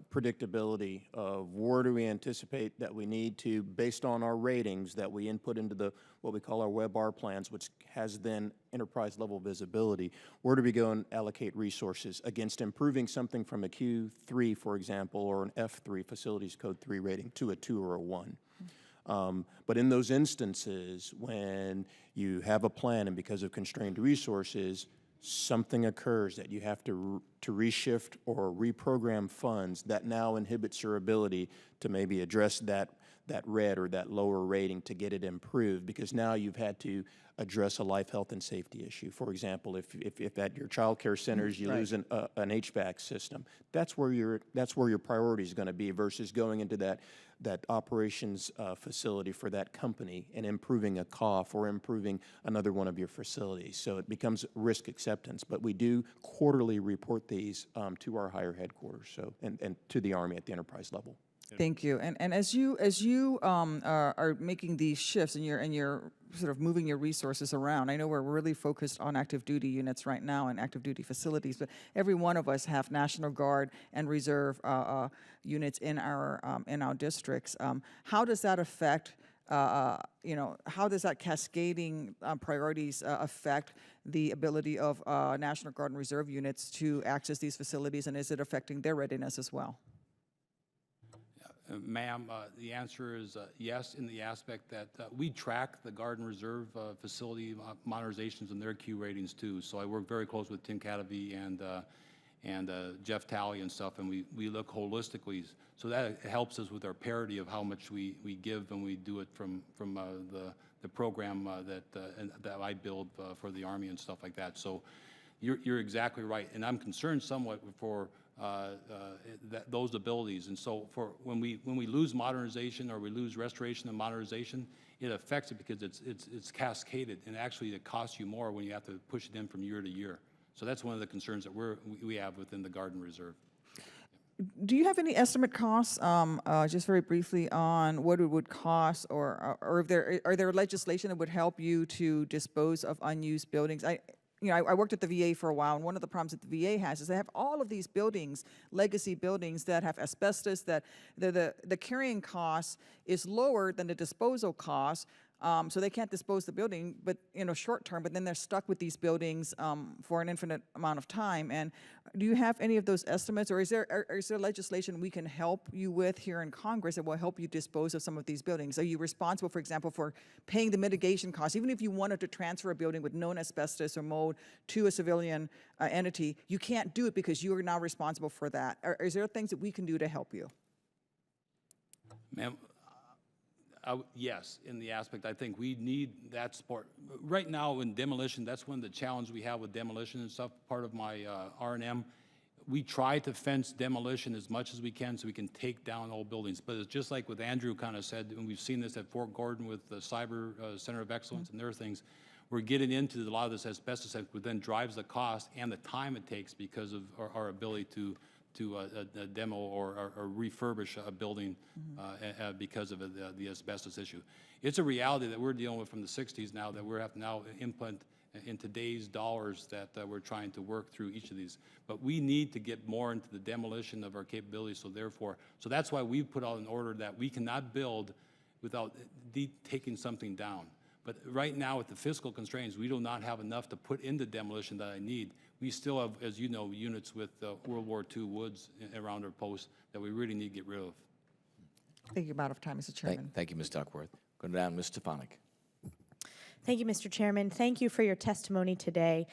predictability of where do we anticipate that we need to, based on our ratings that we input into the what we call our WebR plans, which has then enterprise-level visibility. Where do we go and allocate resources against improving something from a Q3, for example, or an F3, Facilities Code 3 rating, to a 2 or a 1? But in those instances, when you have a plan and because of constrained resources, something occurs that you have to reshift or reprogram funds, that now inhibits your ability to maybe address that red or that lower rating to get it improved, because now you've had to address a life, health, and safety issue. For example, if at your child care centers you lose an HVAC system, that's where your priority is going to be versus going into that operations facility for that company and improving a cough or improving another one of your facilities. So it becomes risk acceptance. But we do quarterly report these to our higher headquarters, so and to the Army at the enterprise level. Thank you. And as you are making these shifts and you're sort of moving your resources around, I know we're really focused on active duty units right now and active duty facilities, but every one of us have National Guard and Reserve units in our districts. How does that affect? How does that cascading priorities affect the ability of National Guard and Reserve units to access these facilities, and is it affecting their readiness as well? Ma'am, the answer is yes, in the aspect that we track the Guard and Reserve facility modernizations and their Q ratings too. So I work very close with Tim Catavy and Jeff Talley and stuff, and we look holistically. So that helps us with our parity of how much we give when we do it from the program that I build for the Army and stuff like that. So you're exactly right, and I'm concerned somewhat for those abilities. And so for when we lose modernization or we lose restoration and modernization, it affects it because it's cascaded, and actually it costs you more when you have to push it in from year to year. So that's one of the concerns that we have within the Guard and Reserve. Do you have any estimate costs, just very briefly, on what it would cost, or are there legislation that would help you to dispose of unused buildings? I worked at the VA for a while, and one of the problems that the VA has is they have all of these buildings, legacy buildings that have asbestos, that the carrying cost is lower than the disposal cost, so they can't dispose the building, but short term. But then they're stuck with these buildings for an infinite amount of time. And do you have any of those estimates, or is there legislation we can help you with here in Congress that will help you dispose of some of these buildings? Are you responsible, for example, for paying the mitigation costs? Even if you wanted to transfer a building with known asbestos or mold to a civilian entity, you can't do it because you are now responsible for that. Is there things that we can do to help you? Ma'am, yes, in the aspect, I think we need that support. Right now in demolition, that's one of the challenges we have with demolition and stuff. Part of my R&M, we try to fence demolition as much as we can so we can take down old buildings. But it's just like what Andrew kind of said, and we've seen this at Fort Gordon with the Cyber Center of Excellence and their things. We're getting into a lot of this asbestos, which then drives the cost and the time it takes because of our ability to demo or refurbish a building because of the asbestos issue. It's a reality that we're dealing with from the 60s now, that we have to now implement in today's dollars that we're trying to work through each of these. But we need to get more into the demolition of our capabilities, so that's why we've put out an order that we cannot build without taking something down. But right now, with the fiscal constraints, we do not have enough to put into demolition that I need. We still have, as you know, units with World War II woods around our posts that we really need to get rid of. Thank you. About of time, Mr. Chairman. Thank you, Ms. Duckworth. Going down, Ms. Stefanik. Thank you, Mr. Chairman. Thank you for your testimony today.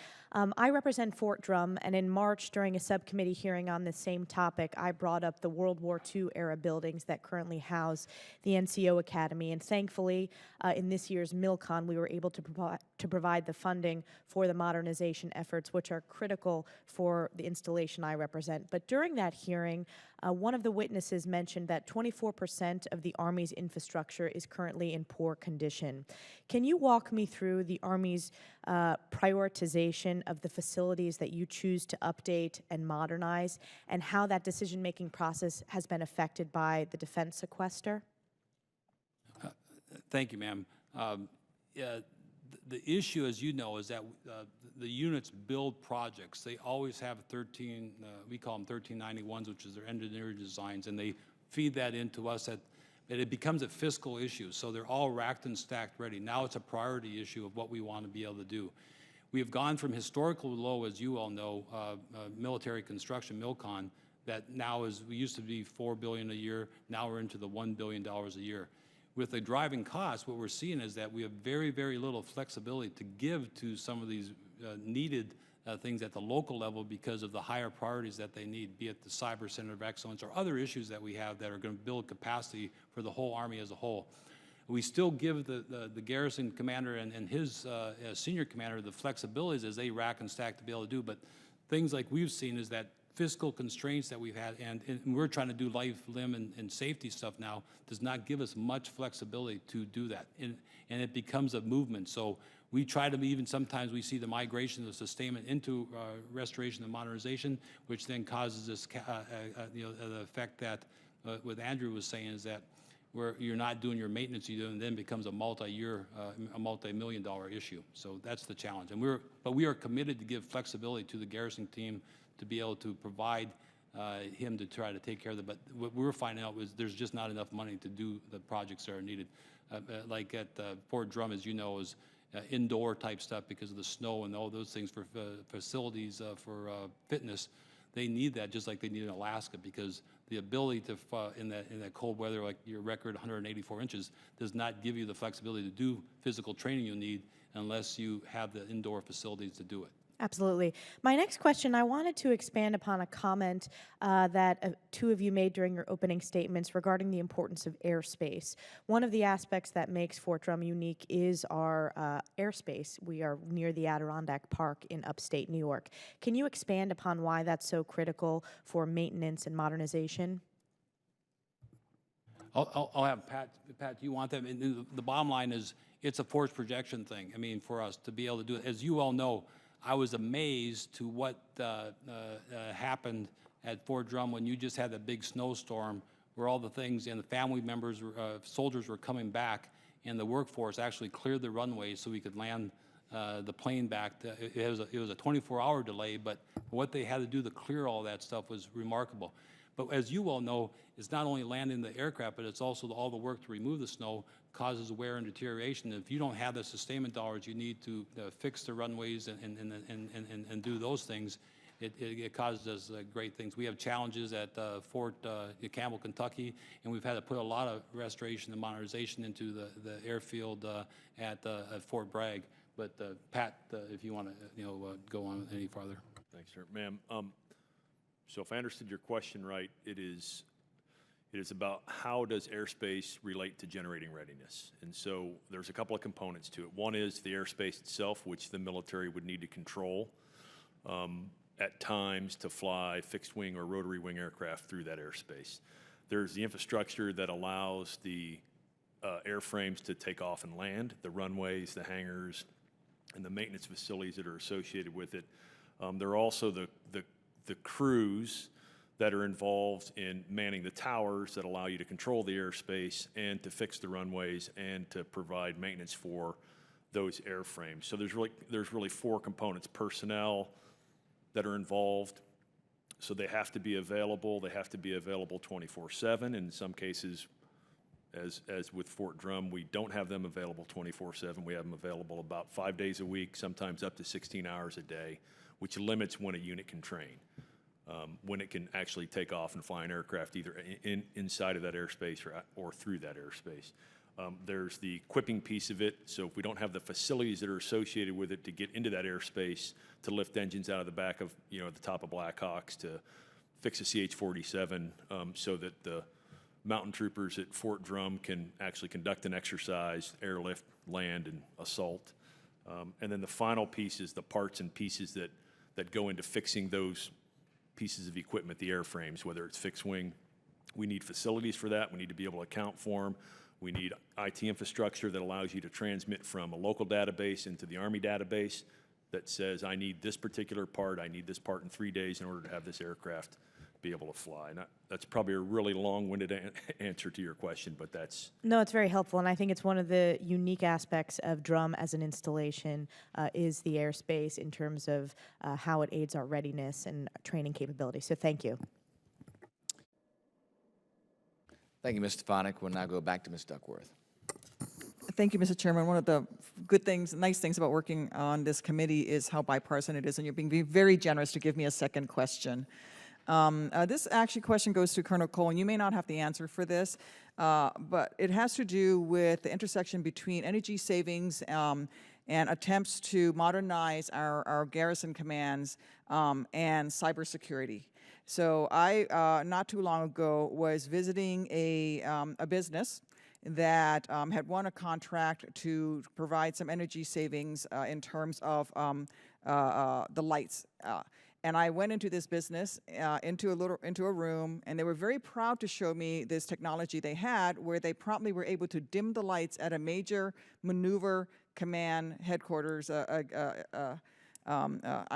I represent Fort Drum, and in March, during a subcommittee hearing on the same topic, I brought up the World War II era buildings that currently house the NCO Academy, and thankfully, in this year's MILCON, we were able to provide the funding for the modernization efforts, which are critical for the installation I represent. But during that hearing, One of the witnesses mentioned that 24% of the Army's infrastructure is currently in poor condition. Can you walk me through the Army's prioritization of the facilities that you choose to update and modernize, and how that decision-making process has been affected by the defense sequester? Thank you, ma'am. Yeah, the issue, as you know, is that the units build projects. They always have 13, we call them 1391s, which is their engineering designs, and they feed that into us and it becomes a fiscal issue. So they're all racked and stacked ready. Now it's a priority issue of what we want to be able to do. We have gone from historical low, as you all know, military construction, MILCON, that now is, we used to be $4 billion a year, now we're into the $1 billion a year. With the driving costs, what we're seeing is that we have very, very little flexibility to give to some of these needed things at the local level because of the higher priorities that they need, be it the Cyber Center of Excellence or other issues that we have that are going to build capacity for the whole Army as a whole. We still give the garrison commander and his senior commander the flexibilities as they rack and stack to be able to do, but things like we've seen is that fiscal constraints that we've had, and we're trying to do life, limb, and safety stuff now, does not give us much flexibility to do that. And it becomes a movement. So we try to even sometimes we see the migration of sustainment into restoration and modernization, which then causes this, the effect that what Andrew was saying is that where you're not doing your maintenance, you do, and then becomes a multi-year, a multi-million-dollar issue. So that's the challenge. And we are committed to give flexibility to the garrison team to be able to provide him to try to take care of it. But what we're finding out was there's just not enough money to do the projects that are needed. Like at Fort Drum, as you know, is indoor type stuff because of the snow and all those things for facilities for fitness. They need that just like they need in Alaska, because the ability to, in that cold weather, like your record 184 inches, does not give you the flexibility to do physical training you need unless you have the indoor facilities to do it. Absolutely. My next question, I wanted to expand upon a comment that two of you made during your opening statements regarding the importance of airspace. One of the aspects that makes Fort Drum unique is our airspace. We are near the Adirondack Park in upstate New York. Can you expand upon why that's so critical for maintenance and modernization? I'll have Pat. Pat, do you want that? And the bottom line is it's a force projection thing. I mean, for us to be able to do it, as you all know, I was amazed to what happened at Fort Drum when you just had that big snowstorm where all the things and the family members, soldiers were coming back, and the workforce actually cleared the runway so we could land the plane back. It was a 24-hour delay, but what they had to do to clear all that stuff was remarkable. But as you all know, it's not only landing the aircraft, but it's also all the work to remove the snow causes wear and deterioration. And if you don't have the sustainment dollars you need to fix the runways and do those things, it causes us great things. We have challenges at Fort Campbell, Kentucky, and we've had to put a lot of restoration and modernization into the airfield at Fort Bragg. But Pat, if you want to go on any farther. Thanks, sir. Ma'am, so if I understood your question right, it is about how does airspace relate to generating readiness. And so there's a couple of components to it. One is the airspace itself, which the military would need to control at times to fly fixed wing or rotary wing aircraft through that airspace. There's the infrastructure that allows the airframes to take off and land, the runways, the hangars, and the maintenance facilities that are associated with it. There are also the crews that are involved in manning the towers that allow you to control the airspace and to fix the runways and to provide maintenance for those airframes. So there's really four components: personnel that are involved, so they have to be available. They have to be available 24/7. In some cases, as with Fort Drum, we don't have them available 24/7. We have them available about 5 days a week, sometimes up to 16 hours a day, which limits when a unit can train. When it can actually take off and fly an aircraft either inside of that airspace or through that airspace. There's the equipping piece of it. So if we don't have the facilities that are associated with it to get into that airspace, to lift engines out of the back of, at the top of Blackhawks, to fix a CH-47 so that the mountain troopers at Fort Drum can actually conduct an exercise, airlift, land, and assault. And then the final piece is the parts and pieces that go into fixing those pieces of equipment, the airframes, whether it's fixed wing. We need facilities for that. We need to be able to account for them. We need IT infrastructure that allows you to transmit from a local database into the Army database that says, I need this particular part, I need this part in 3 days in order to have this aircraft be able to fly. And that's probably a really long-winded answer to your question, but that's... No, it's very helpful, and I think it's one of the unique aspects of Drum as an installation is the airspace in terms of how it aids our readiness and training capability. So thank you. Thank you, Ms. Stefanik. We'll now go back to Ms. Duckworth. Thank you, Mr. Chairman. One of the good things, nice things about working on this committee is how bipartisan it is, and you're being very generous to give me a second question. This actually question goes to Colonel Cole, and you may not have the answer for this, but it has to do with the intersection between energy savings and attempts to modernize our garrison commands and cybersecurity. So I, not too long ago, was visiting a business that had won a contract to provide some energy savings in terms of the lights. And I went into this business, into a room, and they were very proud to show me this technology they had, where they promptly were able to dim the lights at a major maneuver command headquarters. I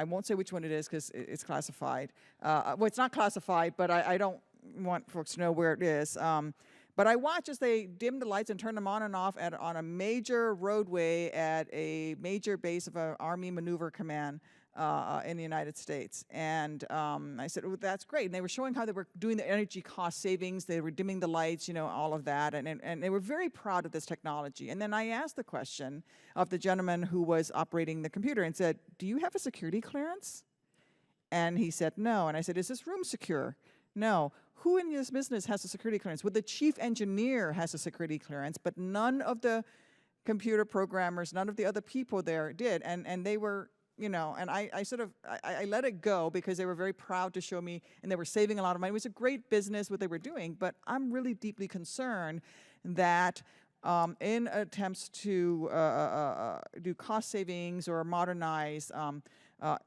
won't say which one it is because it's classified. Well, it's not classified, but I don't want folks to know where it is. But I watched as they dimmed the lights and turned them on and off on a major roadway at a major base of an Army Maneuver Command in the United States. And I said, oh, that's great. And they were showing how they were doing the energy cost savings. They were dimming the lights, you know, all of that. And they were very proud of this technology. And then I asked the question of the gentleman who was operating the computer and said, do you have a security clearance? And he said, no. And I said, is this room secure? No. Who in this business has a security clearance? Well, the chief engineer has a security clearance, but none of the computer programmers, none of the other people there did. And they were, you know, and I sort of, I let it go because they were very proud to show me, and they were saving a lot of money. It was a great business what they were doing, but I'm really deeply concerned that in attempts to do cost savings or modernize,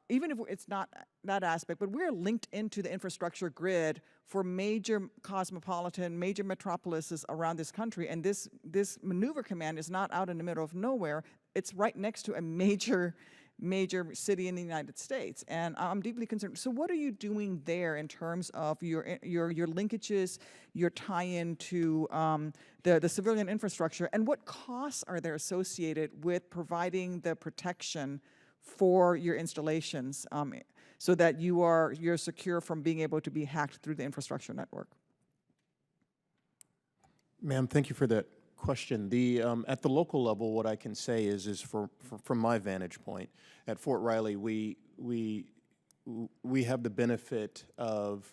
even if it's not that aspect, but we're linked into the infrastructure grid for major cosmopolitan, major metropolises around this country, and this maneuver command is not out in the middle of nowhere. It's right next to a major city in the United States, and I'm deeply concerned. So what are you doing there in terms of your linkages, your tie-in to the civilian infrastructure, and what costs are there associated with providing the protection for your installations so that you're secure from being able to be hacked through the infrastructure network? Ma'am, thank you for that question. At the local level, what I can say is from my vantage point, at Fort Riley, we have the benefit of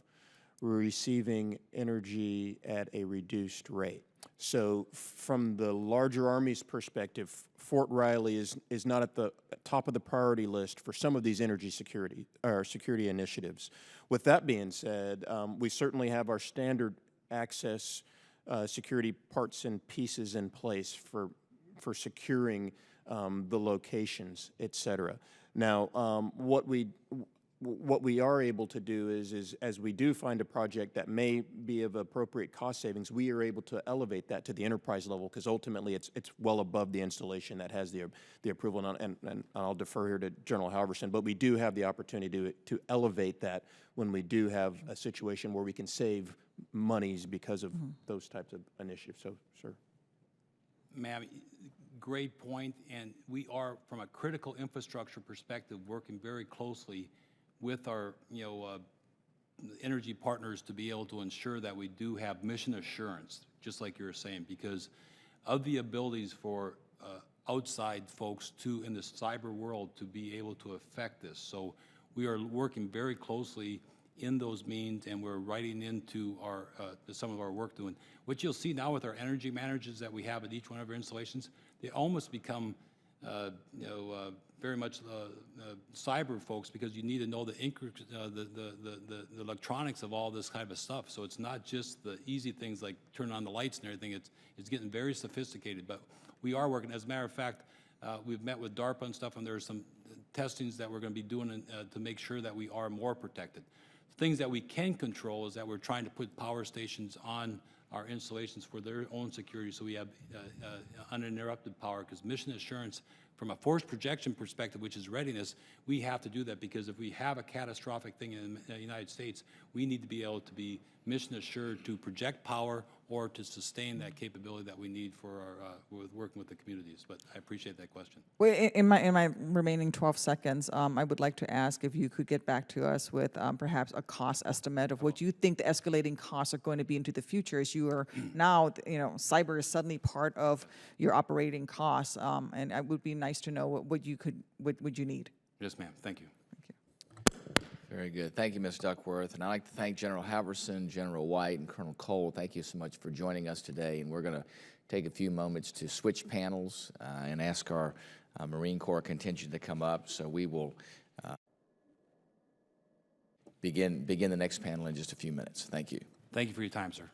receiving energy at a reduced rate. So from the larger Army's perspective, Fort Riley is not at the top of the priority list for some of these energy security initiatives. With that being said, we certainly have our standard access security parts and pieces in place for securing the locations, et cetera. Now, what we are able to do is as we do find a project that may be of appropriate cost savings, we are able to elevate that to the enterprise level, because ultimately it's well above the installation that has the approval. And I'll defer here to General Halverson, but we do have the opportunity to elevate that when we do have a situation where we can save monies because of those types of initiatives. So, sir. Ma'am, great point, and we are, from a critical infrastructure perspective, working very closely with our, energy partners to be able to ensure that we do have mission assurance, just like you were saying, because of the abilities for outside folks in the cyber world to be able to affect this. So we are working very closely in those means, and we're writing into our some of our work doing. What you'll see now with our energy managers that we have at each one of our installations, they almost become, very much cyber folks, because you need to know the electronics of all this kind of stuff. So it's not just the easy things like turn on the lights and everything. It's getting very sophisticated. But we are working. As a matter of fact, we've met with DARPA and stuff, and there are some testings that we're going to be doing to make sure that we are more protected. Things that we can control is that we're trying to put power stations on our installations for their own security, so we have uninterrupted power, because mission assurance, from a force projection perspective, which is readiness, we have to do that, because if we have a catastrophic thing in the United States, we need to be able to be mission assured to project power or to sustain that capability that we need for our, with working with the communities. But I appreciate that question. Well, in my remaining 12 seconds, I would like to ask if you could get back to us with perhaps a cost estimate of what you think the escalating costs are going to be into the future, as you are now, cyber is suddenly part of your operating costs, and it would be nice to know what you need. Yes, ma'am. Thank you. Very good. Thank you, Ms. Duckworth. And I'd like to thank General Halverson, General White, and Colonel Cole. Thank you so much for joining us today. And we're going to take a few moments to switch panels and ask our Marine Corps contingent to come up. So we will begin the next panel in just a few minutes. Thank you. Thank you for your time, sir.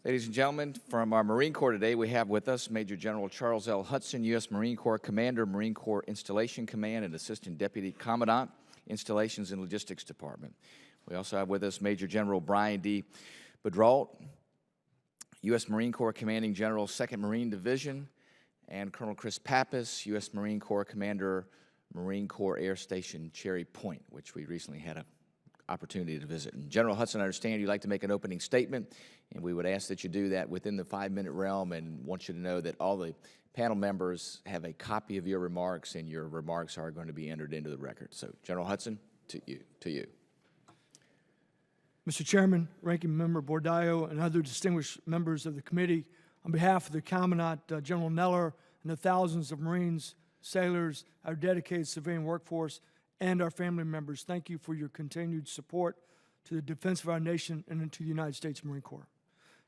Ladies and gentlemen, from our Marine Corps today, we have with us Major General Charles L. Hudson, U.S. Marine Corps Commander, Marine Corps Installation Command, and Assistant Deputy Commandant, Installations and Logistics Department. We also have with us Major General Brian D. Bedrault, U.S. Marine Corps Commanding General, 2nd Marine Division, and Colonel Chris Pappas, U.S. Marine Corps Commander, Marine Corps Air Station Cherry Point, which we recently had an opportunity to visit. And General Hudson, I understand you'd like to make an opening statement, and we would ask that you do that within the 5-minute realm, and want you to know that all the panel members have a copy of your remarks, and your remarks are going to be entered into the record. So, General Hudson, to you. Mr. Chairman, Ranking Member Bordallo, and other distinguished members of the committee, on behalf of the Commandant, General Neller, and the thousands of Marines, sailors, our dedicated civilian workforce, and our family members, thank you for your continued support to the defense of our nation and to the United States Marine Corps.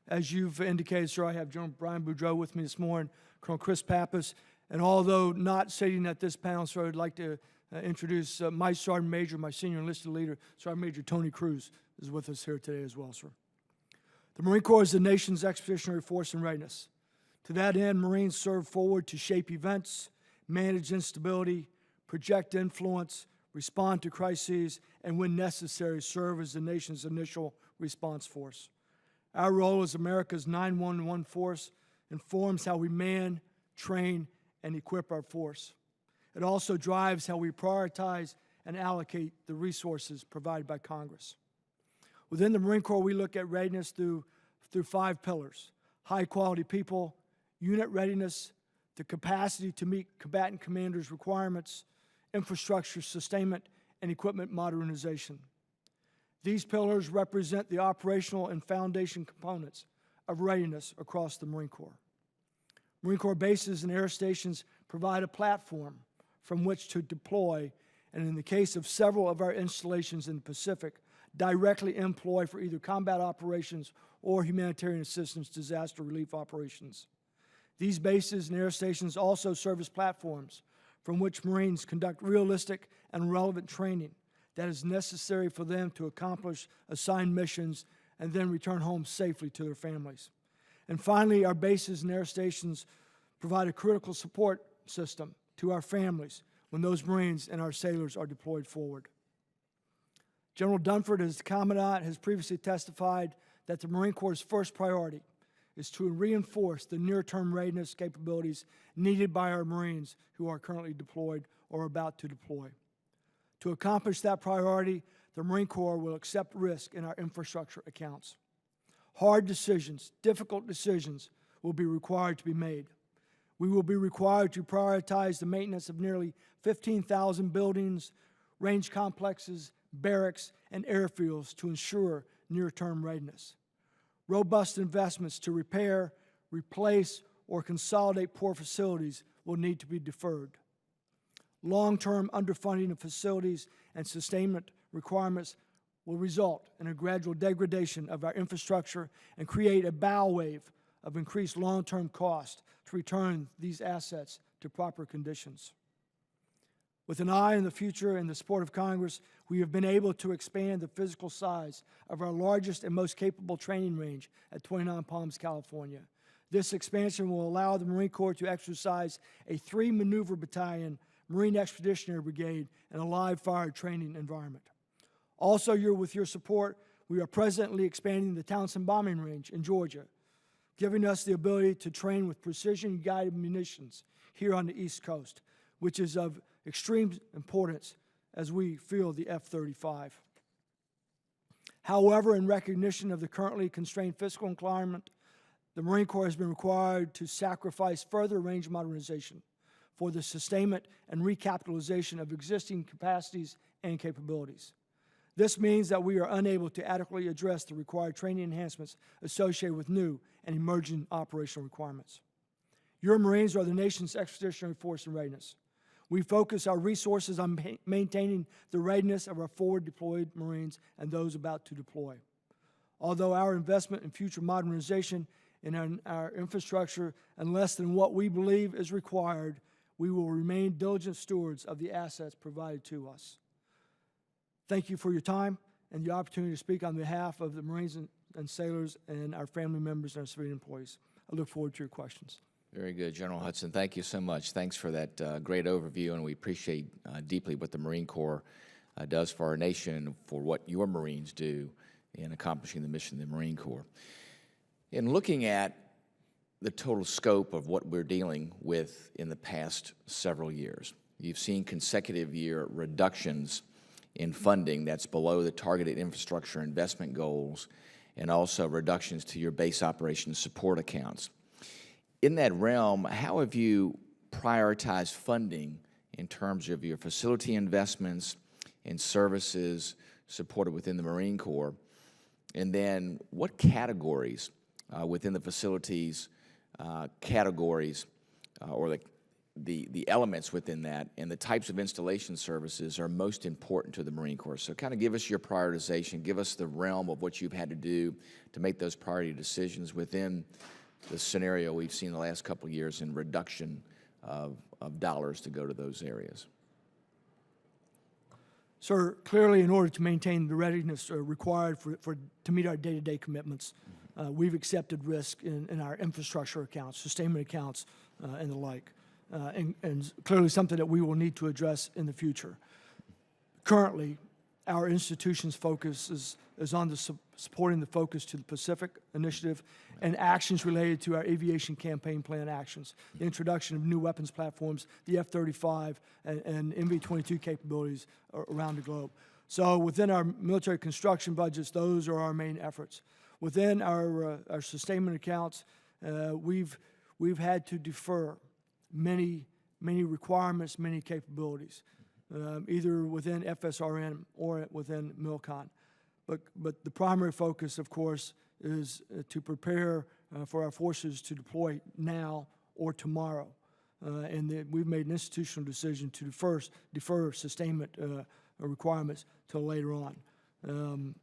As you've indicated, sir, I have General Brian Boudreaux with me this morning, Colonel Chris Pappas, and although not sitting at this panel, sir, I'd like to introduce my Sergeant Major, my senior enlisted leader, Sergeant Major Tony Cruz, is with us here today as well, sir. The Marine Corps is the nation's expeditionary force in readiness. To that end, Marines serve forward to shape events, manage instability, project influence, respond to crises, and when necessary, serve as the nation's initial response force. Our role as America's 911 force informs how we man, train, and equip our force. It also drives how we prioritize and allocate the resources provided by Congress. Within the Marine Corps, we look at readiness through 5 pillars: high-quality people, unit readiness, the capacity to meet combatant commanders' requirements, infrastructure sustainment, and equipment modernization. These pillars represent the operational and foundation components of readiness across the Marine Corps. Marine Corps bases and air stations provide a platform from which to deploy, and in the case of several of our installations in the Pacific, directly employ for either combat operations or humanitarian assistance disaster relief operations. These bases and air stations also serve as platforms from which Marines conduct realistic and relevant training that is necessary for them to accomplish assigned missions and then return home safely to their families. And finally, our bases and air stations provide a critical support system to our families when those Marines and our sailors are deployed forward. General Dunford, as the Commandant, has previously testified that the Marine Corps' first priority is to reinforce the near-term readiness capabilities needed by our Marines who are currently deployed or about to deploy. To accomplish that priority, the Marine Corps will accept risk in our infrastructure accounts. Hard decisions, difficult decisions will be required to be made. We will be required to prioritize the maintenance of nearly 15,000 buildings, range complexes, barracks, and airfields to ensure near-term readiness. Robust investments to repair, replace, or consolidate poor facilities will need to be deferred. Long-term underfunding of facilities and sustainment requirements will result in a gradual degradation of our infrastructure and create a bow wave of increased long-term cost to return these assets to proper conditions. With an eye on the future and the support of Congress, we have been able to expand the physical size of our largest and most capable training range at 29 Palms, California. This expansion will allow the Marine Corps to exercise a 3-maneuver battalion Marine Expeditionary Brigade in a live-fire training environment. Also, with your support, we are presently expanding the Townsend Bombing Range in Georgia, giving us the ability to train with precision-guided munitions here on the East Coast, which is of extreme importance as we field the F-35. However, in recognition of the currently constrained fiscal climate, the Marine Corps has been required to sacrifice further range modernization for the sustainment and recapitalization of existing capacities and capabilities. This means that we are unable to adequately address the required training enhancements associated with new and emerging operational requirements. Your Marines are the nation's expeditionary force in readiness. We focus our resources on maintaining the readiness of our forward deployed Marines and those about to deploy. Although our investment in future modernization in our infrastructure and less than what we believe is required, we will remain diligent stewards of the assets provided to us. Thank you for your time and the opportunity to speak on behalf of the Marines and sailors and our family members and our civilian employees. I look forward to your questions. Very good, General Hudson. Thank you so much. Thanks for that great overview, and we appreciate deeply what the Marine Corps does for our nation and for what your Marines do in accomplishing the mission of the Marine Corps. In looking at the total scope of what we're dealing with in the past several years, you've seen consecutive year reductions in funding that's below the targeted infrastructure investment goals, and also reductions to your base operations support accounts. In that realm, how have you prioritized funding in terms of your facility investments and services supported within the Marine Corps? And then what categories within the facilities categories or the elements within that and the types of installation services are most important to the Marine Corps? So kind of give us your prioritization, give us the realm of what you've had to do to make those priority decisions within the scenario we've seen the last couple of years in reduction of dollars to go to those areas. Sir, clearly in order to maintain the readiness required to meet our day-to-day commitments, we've accepted risk in our infrastructure accounts, sustainment accounts, and the like, and clearly something that we will need to address in the future. Currently, our institution's focus is on supporting the focus to the Pacific Initiative and actions related to our aviation campaign plan actions, the introduction of new weapons platforms, the F-35, and MV-22 capabilities around the globe. So within our military construction budgets, those are our main efforts. Within our sustainment accounts, we've had to defer many requirements, many capabilities, either within FSRN or within MILCON. But the primary focus, of course, is to prepare for our forces to deploy now or tomorrow. We've made an institutional decision to defer sustainment requirements till later on.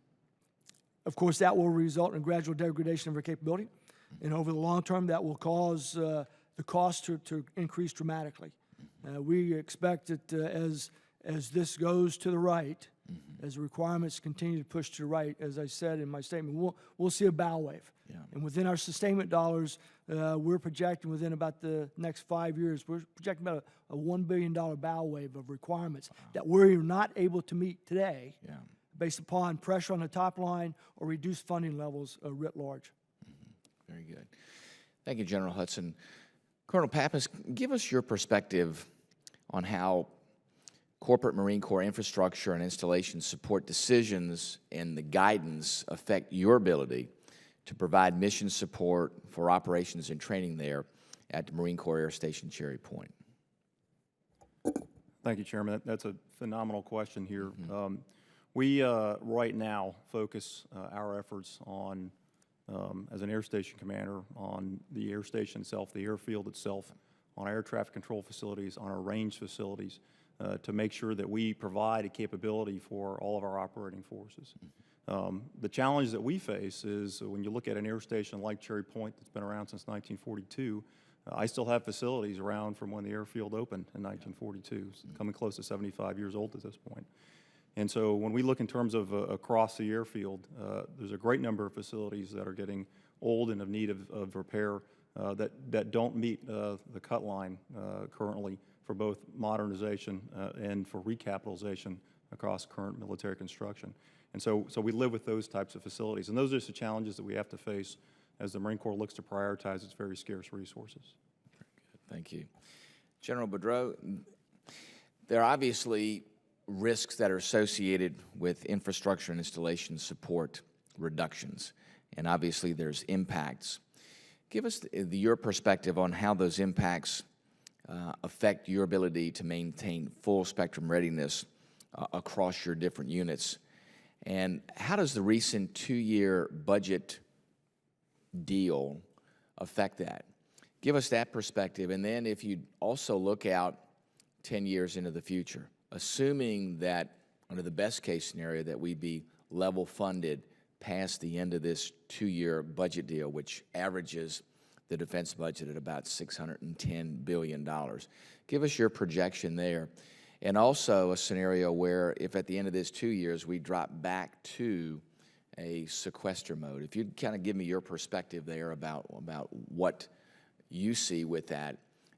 Of course, that will result in a gradual degradation of our capability, and over the long term, that will cause the cost to increase dramatically. We expect that as this goes to the right, as the requirements continue to push to the right, as I said in my statement, we'll see a bow wave. Yeah. And within our sustainment dollars, we're projecting within about the next 5 years, we're projecting about a $1 billion bow wave of requirements that we're not able to meet today based upon pressure on the top line or reduced funding levels writ large. Very good. Thank you, General Hudson. Colonel Pappas, give us your perspective on how corporate Marine Corps infrastructure and installation support decisions and the guidance affect your ability to provide mission support for operations and training there at the Marine Corps Air Station Cherry Point. Thank you, Chairman. That's a phenomenal question here. We right now focus our efforts on, as an air station commander, on the air station itself, the airfield itself, on air traffic control facilities, on our range facilities, to make sure that we provide a capability for all of our operating forces. The challenge that we face is when you look at an air station like Cherry Point that's been around since 1942, I still have facilities around from when the airfield opened in 1942, coming close to 75 years old at this point. And so when we look in terms of across the airfield, there's a great number of facilities that are getting old and in need of repair that don't meet the cut line currently for both modernization and for recapitalization across current military construction. And so we live with those types of facilities. And those are the challenges that we have to face as the Marine Corps looks to prioritize its very scarce resources. Very good. Thank you. General Boudreaux, there are obviously risks that are associated with infrastructure and installation support reductions, and obviously there's impacts. Give us your perspective on how those impacts affect your ability to maintain full spectrum readiness across your different units. And how does the recent 2-year budget deal affect that? Give us that perspective, and then if you also look out 10 years into the future, assuming that under the best case scenario that we be level funded past the end of this 2-year budget deal, which averages the defense budget at about $610 billion. Give us your projection there. And also a scenario where if at the end of this 2 years we drop back to a sequester mode. If you'd kind of give me your perspective there about what you see with that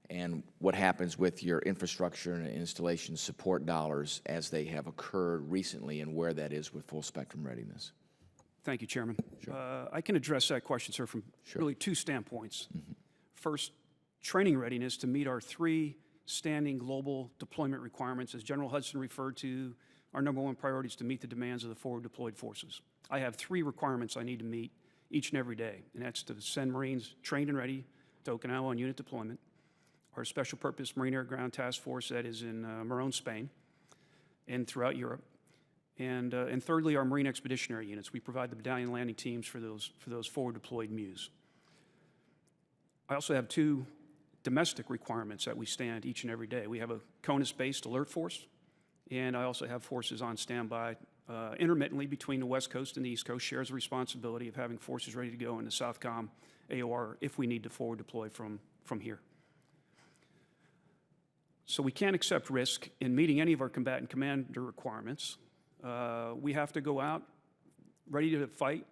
and what happens with your infrastructure and installation support dollars as they have occurred recently and where that is with full spectrum readiness. Thank you, Chairman. Sure. I can address that question, sir, from really 2 standpoints. First, training readiness to meet our 3 standing global deployment requirements. As General Hudson referred to, our #1 priority is to meet the demands of the forward deployed forces. I have 3 requirements I need to meet each and every day, and that's to send Marines trained and ready to Okinawa on unit deployment, our Special Purpose Marine Air Ground Task Force that is in Morón, Spain, and throughout Europe. And thirdly, our Marine Expeditionary Units. We provide the battalion landing teams for those forward deployed MEUs. I also have 2 domestic requirements that we stand each and every day. We have a CONUS-based alert force, and I also have forces on standby intermittently between the West Coast and the East Coast, shares the responsibility of having forces ready to go into SOUTHCOM AOR if we need to forward deploy from here. So we can't accept risk in meeting any of our combatant commander requirements. We have to go out ready to fight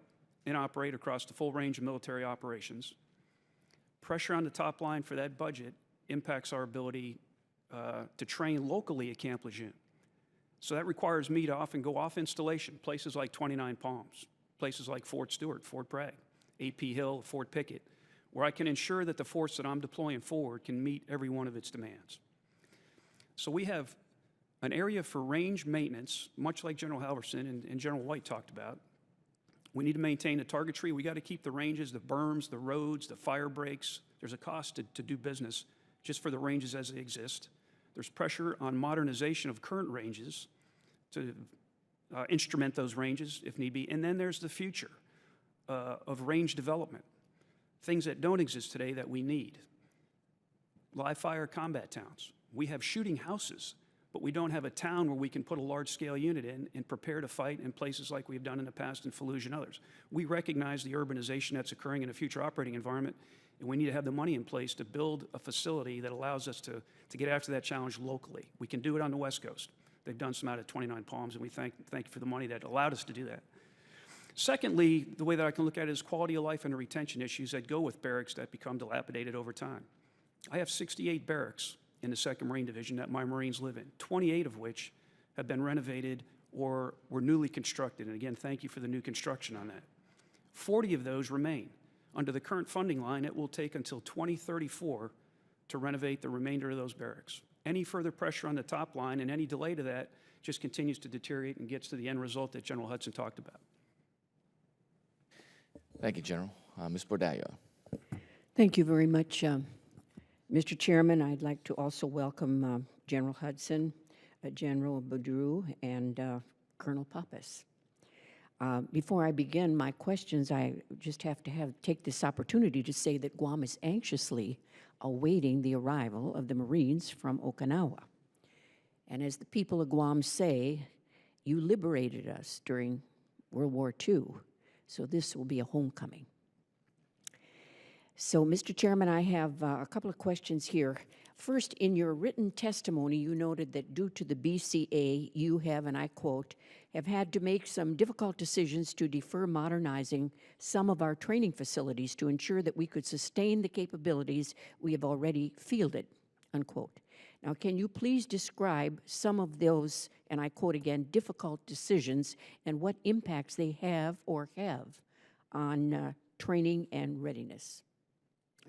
and operate across the full range of military operations. Pressure on the top line for that budget impacts our ability to train locally at Camp Lejeune. So that requires me to often go off installation, places like 29 Palms, places like Fort Stewart, Fort Bragg, AP Hill, Fort Pickett, where I can ensure that the force that I'm deploying forward can meet every one of its demands. So we have an area for range maintenance, much like General Halverson and General White talked about. We need to maintain the target tree. We got to keep the ranges, the berms, the roads, the fire breaks. There's a cost to do business just for the ranges as they exist. There's pressure on modernization of current ranges to instrument those ranges if need be. And then there's the future of range development, things that don't exist today that we need. Live fire combat towns. We have shooting houses, but we don't have a town where we can put a large-scale unit in and prepare to fight in places like we've done in the past in Fallujah and others. We recognize the urbanization that's occurring in a future operating environment, and we need to have the money in place to build a facility that allows us to get after that challenge locally. We can do it on the West Coast. They've done some out at 29 Palms, and we thank you for the money that allowed us to do that. Secondly, the way that I can look at it is quality of life and the retention issues that go with barracks that become dilapidated over time. I have 68 barracks in the 2nd Marine Division that my Marines live in, 28 of which have been renovated or were newly constructed. And again, thank you for the new construction on that. 40 of those remain. Under the current funding line, it will take until 2034 to renovate the remainder of those barracks. Any further pressure on the top line and any delay to that just continues to deteriorate and gets to the end result that General Hudson talked about. Thank you, General. Ms. Bordallo. Thank you very much, Mr. Chairman. I'd like to also welcome General Hudson, General Boudreaux, and Colonel Pappas. Before I begin my questions, I just have to take this opportunity to say that Guam is anxiously awaiting the arrival of the Marines from Okinawa. And as the people of Guam say, you liberated us during World War II, so this will be a homecoming. So, Mr. Chairman, I have a couple of questions here. First, in your written testimony, you noted that due to the BCA, you have, and I quote, have had to make some difficult decisions to defer modernizing some of our training facilities to ensure that we could sustain the capabilities we have already fielded, unquote. Now, can you please describe some of those, and I quote again, difficult decisions and what impacts they have or have on training and readiness?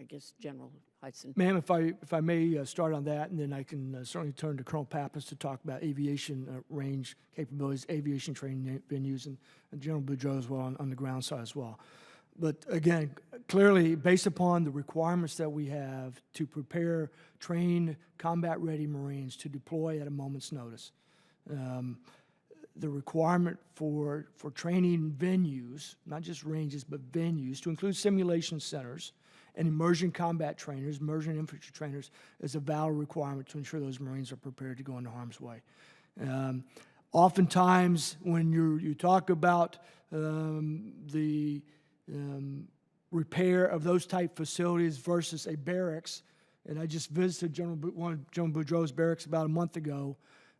I guess General Hudson. Ma'am, if I may start on that, and then I can certainly turn to Colonel Pappas to talk about aviation range capabilities, aviation training venues, and General Boudreaux as well on the ground side as well. But again, clearly, based upon the requirements that we have to prepare trained, combat-ready Marines to deploy at a moment's notice, the requirement for training venues, not just ranges, but venues, to include simulation centers and immersion combat trainers, immersion infantry trainers, is a valid requirement to ensure those Marines are prepared to go into harm's way. Oftentimes, when you talk about the repair of those type facilities versus a barracks, and I just visited General Boudreaux's barracks about a month ago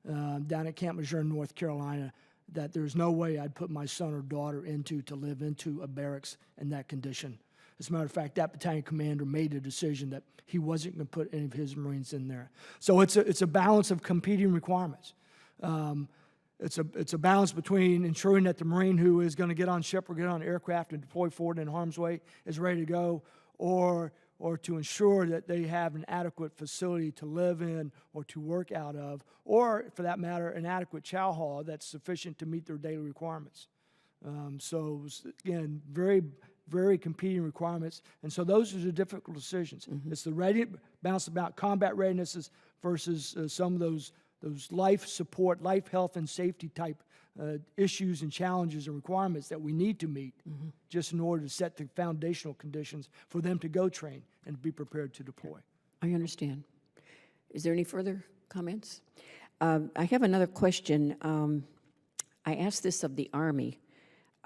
down at Camp Lejeune, North Carolina, that there's no way I'd put my son or daughter to live into a barracks in that condition. As a matter of fact, that battalion commander made a decision that he wasn't going to put any of his Marines in there. So it's a balance of competing requirements. It's a balance between ensuring that the Marine who is going to get on ship or get on aircraft and deploy forward in harm's way is ready to go, or to ensure that they have an adequate facility to live in or to work out of, or for that matter, an adequate chow hall that's sufficient to meet their daily requirements. So again, very competing requirements, and so those are the difficult decisions. Mm-hmm. It's the balance about combat readiness versus some of those life support, life, health, and safety type issues and challenges and requirements that we need to meet just in order to set the foundational conditions for them to go train and be prepared to deploy. I understand. Is there any further comments? I have another question. I asked this of the Army,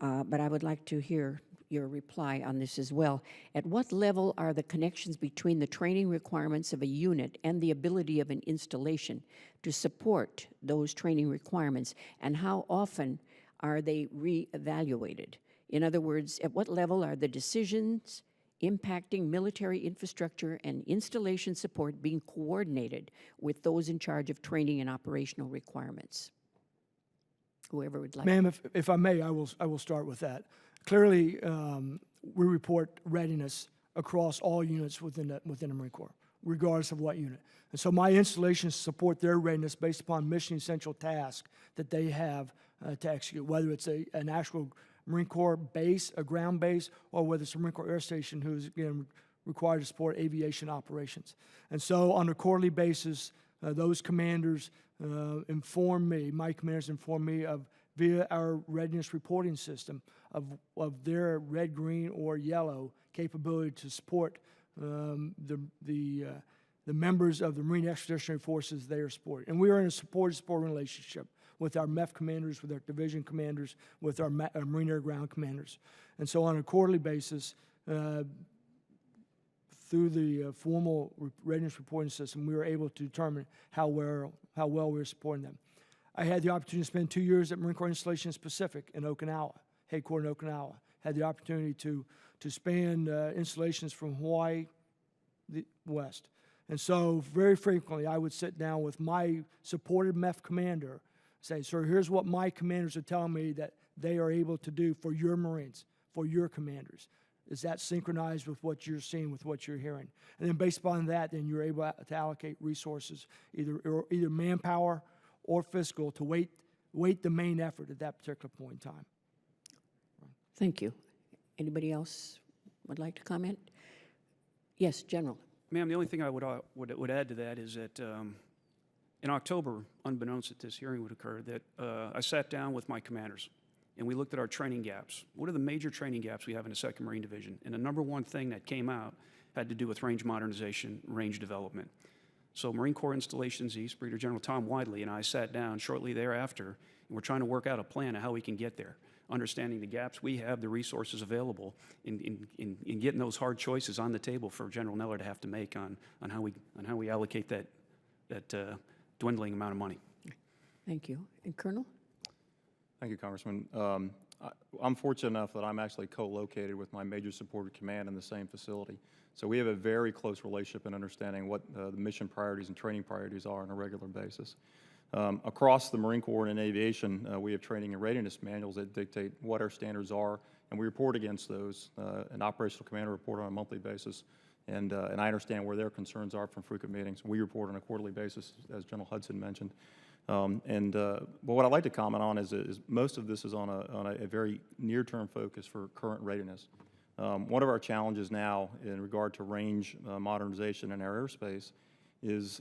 but I would like to hear your reply on this as well. At what level are the connections between the training requirements of a unit and the ability of an installation to support those training requirements, and how often are they reevaluated? In other words, at what level are the decisions impacting military infrastructure and installation support being coordinated with those in charge of training and operational requirements? Whoever would like. Ma'am, if I may, I will start with that. Clearly, we report readiness across all units within the Marine Corps. regardless of what unit. And so my installations support their readiness based upon mission essential tasks that they have to execute, whether it's an actual Marine Corps base, a ground base, or whether it's a Marine Corps Air Station who's, again, required to support aviation operations. And so on a quarterly basis, those commanders inform me, my commanders inform me of, via our readiness reporting system, of their red, green, or yellow capability to support the members of the Marine Expeditionary Forces they are supporting. And we are in a support relationship with our MEF commanders, with our division commanders, with our Marine Air Ground commanders. And so on a quarterly basis, through the formal readiness reporting system, we were able to determine how well we were supporting them. I had the opportunity to spend 2 years at Marine Corps Installations Pacific in Okinawa, headquartered in Okinawa. Had the opportunity to span installations from Hawaii west. And so very frequently I would sit down with my supported MEF commander, say, sir, here's what my commanders are telling me that they are able to do for your Marines, for your commanders. Is that synchronized with what you're seeing, with what you're hearing? And then based upon that, then you're able to allocate resources, either manpower or fiscal, to weight the main effort at that particular point in time. Thank you. Anybody else would like to comment? Yes, General. Ma'am, the only thing I would add to that is that in October, unbeknownst that this hearing would occur, that I sat down with my commanders and we looked at our training gaps. What are the major training gaps we have in the 2nd Marine Division? And the number one thing that came out had to do with range modernization, range development. So Marine Corps Installations East, Brigadier General Tom Widley and I sat down shortly thereafter, and we're trying to work out a plan of how we can get there, understanding the gaps we have, the resources available in getting those hard choices on the table for General Neller to have to make on how we allocate that dwindling amount of money. Thank you. And Colonel? Thank you, Congressman. I'm fortunate enough that I'm actually co-located with my Major Supported Command in the same facility. So we have a very close relationship in understanding what the mission priorities and training priorities are on a regular basis. Across the Marine Corps and in aviation, we have training and readiness manuals that dictate what our standards are, and we report against those. An operational commander report on a monthly basis, and I understand where their concerns are from frequent meetings. We report on a quarterly basis, as General Hudson mentioned. But what I'd like to comment on is most of this is on a very near-term focus for current readiness. One of our challenges now in regard to range modernization in our airspace is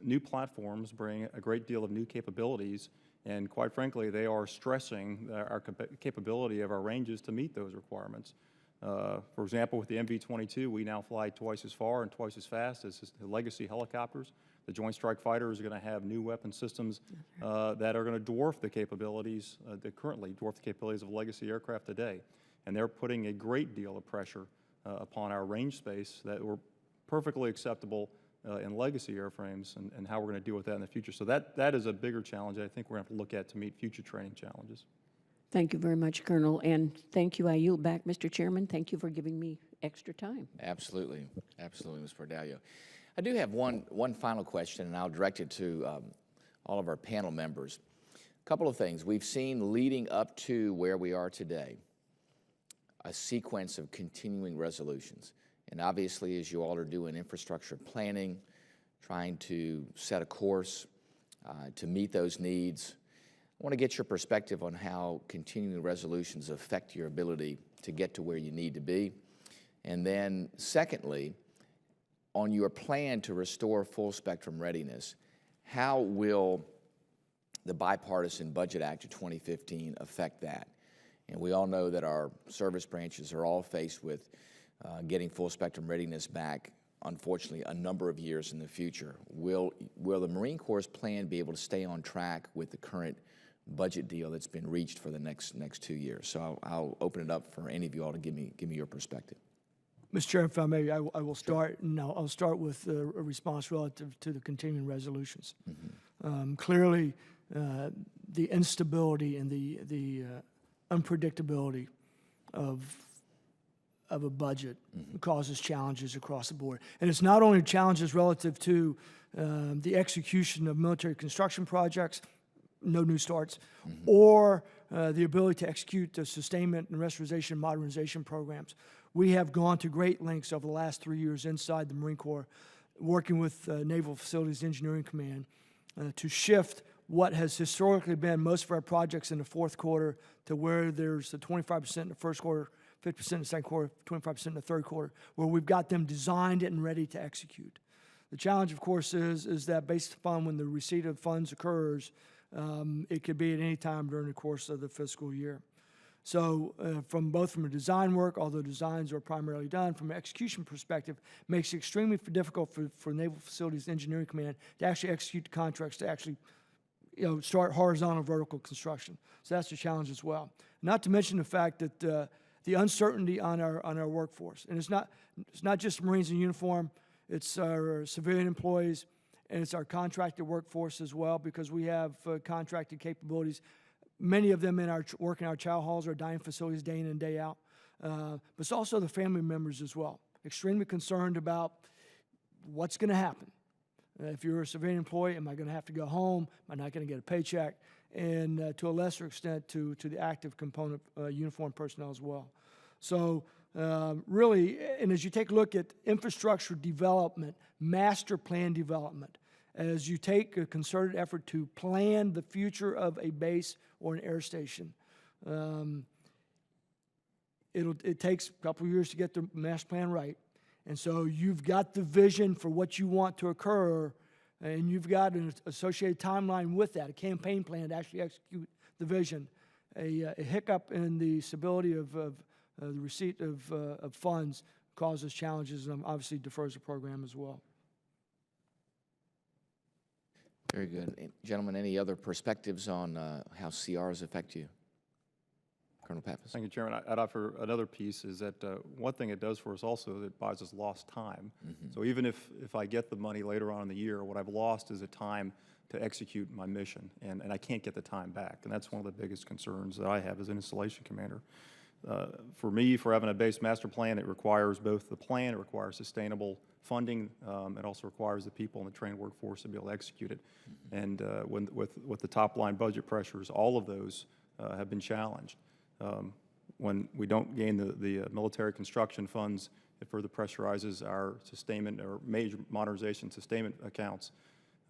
new platforms bring a great deal of new capabilities, and quite frankly, they are stressing our capability of our ranges to meet those requirements. For example, with the MV-22, we now fly twice as far and twice as fast as the legacy helicopters. The Joint Strike Fighter is going to have new weapon systems that are going to dwarf the capabilities, that currently dwarf the capabilities of legacy aircraft today. And they're putting a great deal of pressure upon our range space that were perfectly acceptable in legacy airframes, and how we're going to deal with that in the future. So that is a bigger challenge I think we're going to have to look at to meet future training challenges. Thank you very much, Colonel, and thank you. I yield back, Mr. Chairman. Thank you for giving me extra time. Absolutely. Absolutely, Ms. Bordallo. I do have one final question, and I'll direct it to all of our panel members. A couple of things. We've seen leading up to where we are today a sequence of continuing resolutions. And obviously, as you all are doing infrastructure planning, trying to set a course to meet those needs, I want to get your perspective on how continuing resolutions affect your ability to get to where you need to be. And then secondly, on your plan to restore full spectrum readiness, how will the Bipartisan Budget Act of 2015 affect that? And we all know that our service branches are all faced with getting full spectrum readiness back, unfortunately, a number of years in the future. Will the Marine Corps' plan be able to stay on track with the current budget deal that's been reached for the next 2 years? So I'll open it up for any of you all to give me your perspective. Mr. Chair, if I may, I will start, and I'll start with a response relative to the continuing resolutions. Mm-hmm. Clearly, the instability and the unpredictability of a budget causes challenges across the board. And it's not only challenges relative to the execution of military construction projects, no new starts, or the ability to execute the sustainment and restoration and modernization programs. We have gone to great lengths over the last 3 years inside the Marine Corps working with Naval Facilities Engineering Command to shift what has historically been most of our projects in the fourth quarter to where there's the 25% in the first quarter, 50% in the second quarter, 25% in the third quarter, where we've got them designed and ready to execute. The challenge, of course, is that based upon when the receipt of funds occurs, it could be at any time during the course of the fiscal year. So from a design work, although designs are primarily done, from an execution perspective, makes it extremely difficult for Naval Facilities Engineering Command to actually execute the contracts, to actually start horizontal vertical construction. So that's a challenge as well. Not to mention the fact that the uncertainty on our workforce, and it's not just Marines in uniform, it's our civilian employees, and it's our contracted workforce as well, because we have contracted capabilities. Many of them work in our chow halls or dining facilities day in and day out. But it's also the family members as well. Extremely concerned about what's going to happen. If you're a civilian employee, am I going to have to go home? Am I not going to get a paycheck? And to a lesser extent, to the active component uniformed personnel as well. So really, and as you take a look at infrastructure development, master plan development, as you take a concerted effort to plan the future of a base or an air station, it takes a couple of years to get the master plan right. And so you've got the vision for what you want to occur, and you've got an associated timeline with that, a campaign plan to actually execute the vision. A hiccup in the stability of the receipt of funds causes challenges and obviously defers the program as well. Very good. Gentlemen, any other perspectives on how CRs affect you? Colonel Pappas. Thank you, Chairman. I'd offer another piece is that one thing it does for us also, it buys us lost time. So even if I get the money later on in the year, what I've lost is a time to execute my mission, and I can't get the time back. And that's one of the biggest concerns that I have as an installation commander. For me, for having a base master plan, it requires both the plan, it requires sustainable funding, it also requires the people and the trained workforce to be able to execute it. And with the top line budget pressures, all of those have been challenged. When we don't gain the military construction funds, it further pressurizes our sustainment or major modernization sustainment accounts.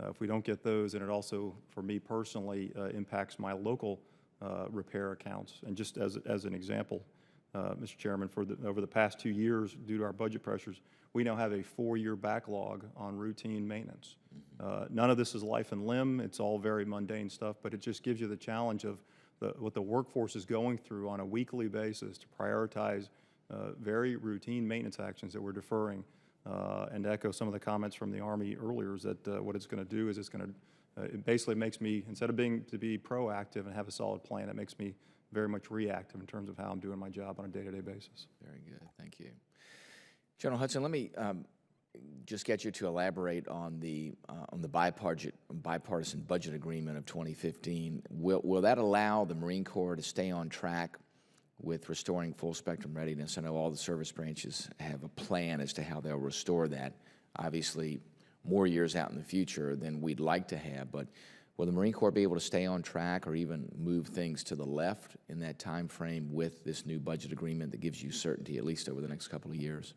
If we don't get those, and it also, for me personally, impacts my local repair accounts. And just as an example, Mr. Chairman, over the past 2 years, due to our budget pressures, we now have a 4-year backlog on routine maintenance. None of this is life and limb. It's all very mundane stuff, but it just gives you the challenge of what the workforce is going through on a weekly basis to prioritize very routine maintenance actions that we're deferring. And to echo some of the comments from the Army earlier, is that what it's going to do is it's going to, it basically makes me, instead of being proactive and have a solid plan, it makes me very much reactive in terms of how I'm doing my job on a day-to-day basis. Very good. Thank you. General Hudson, let me just get you to elaborate on the bipartisan budget agreement of 2015. Will that allow the Marine Corps to stay on track with restoring full spectrum readiness? I know all the service branches have a plan as to how they'll restore that. Obviously, more years out in the future than we'd like to have, but will the Marine Corps be able to stay on track or even move things to the left in that time frame with this new budget agreement that gives you certainty at least over the next couple of years?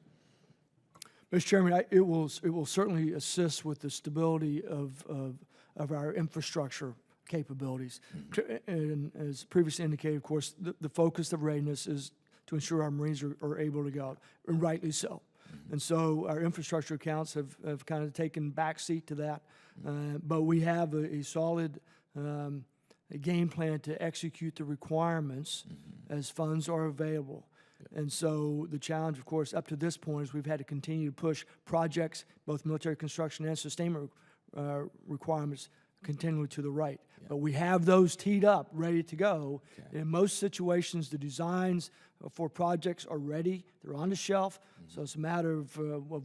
Mr. Chairman, it will certainly assist with the stability of our infrastructure capabilities. And as previously indicated, of course, the focus of readiness is to ensure our Marines are able to go out, and rightly so. And so our infrastructure accounts have kind of taken backseat to that. But we have a solid game plan to execute the requirements as funds are available. And so the challenge, of course, up to this point is we've had to continue to push projects, both military construction and sustainment requirements, continually to the right. But we have those teed up, ready to go. In most situations, the designs for projects are ready. They're on the shelf. So it's a matter of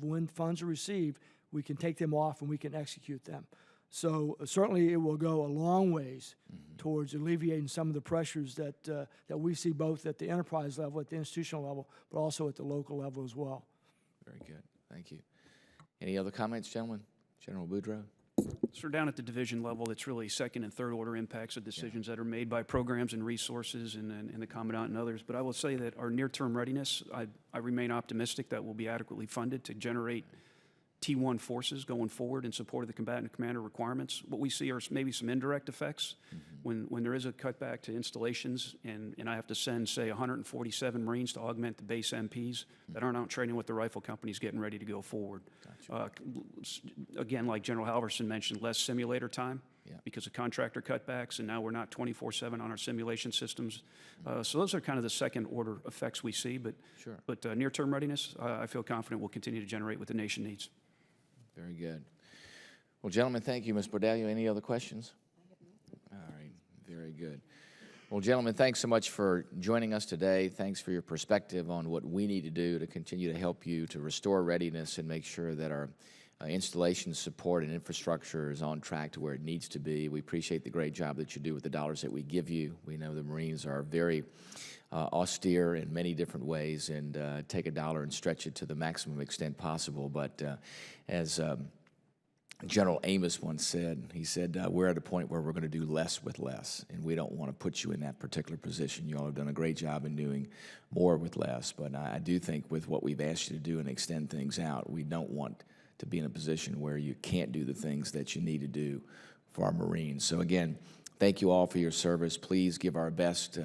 when funds are received, we can take them off and we can execute them. So certainly it will go a long ways towards alleviating some of the pressures that we see both at the enterprise level, at the institutional level, but also at the local level as well. Very good. Thank you. Any other comments, gentlemen? General Boudreaux? So down at the division level, it's really second and third order impacts of decisions that are made by programs and resources and the Commandant and others. But I will say that our near-term readiness, I remain optimistic that will be adequately funded to generate T1 forces going forward in support of the combatant commander requirements. What we see are maybe some indirect effects when there is a cutback to installations and I have to send, say, 147 Marines to augment the base MPs that aren't out training with the rifle companies getting ready to go forward. Again, like General Halverson mentioned, less simulator time because of contractor cutbacks, and now we're not 24/7 on our simulation systems. So those are kind of the second order effects we see, but near-term readiness, I feel confident we'll continue to generate what the nation needs. Very good. Well, gentlemen, thank you. Ms. Bordallo, any other questions? All right, very good. Well, gentlemen, thanks so much for joining us today. Thanks for your perspective on what we need to do to continue to help you to restore readiness and make sure that our installation support and infrastructure is on track to where it needs to be. We appreciate the great job that you do with the dollars that we give you. We know the Marines are very austere in many different ways and take a dollar and stretch it to the maximum extent possible. But as General Amos once said, he said, we're at a point where we're going to do less with less, and we don't want to put you in that particular position. You all have done a great job in doing more with less, but I do think with what we've asked you to do and extend things out, we don't want to be in a position where you can't do the things that you need to do for our Marines. So again, thank you all for your service. Please give our best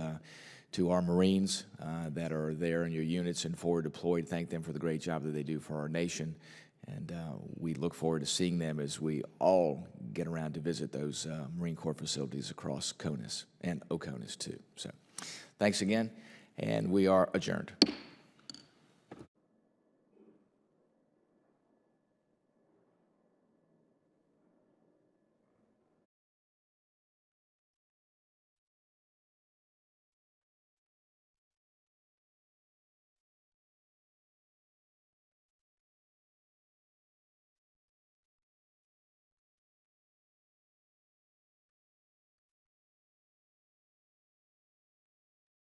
to our Marines that are there in your units and forward deployed. Thank them for the great job that they do for our nation. And we look forward to seeing them as we all get around to visit those Marine Corps facilities across CONUS and OCONUS too. So thanks again, and we are adjourned.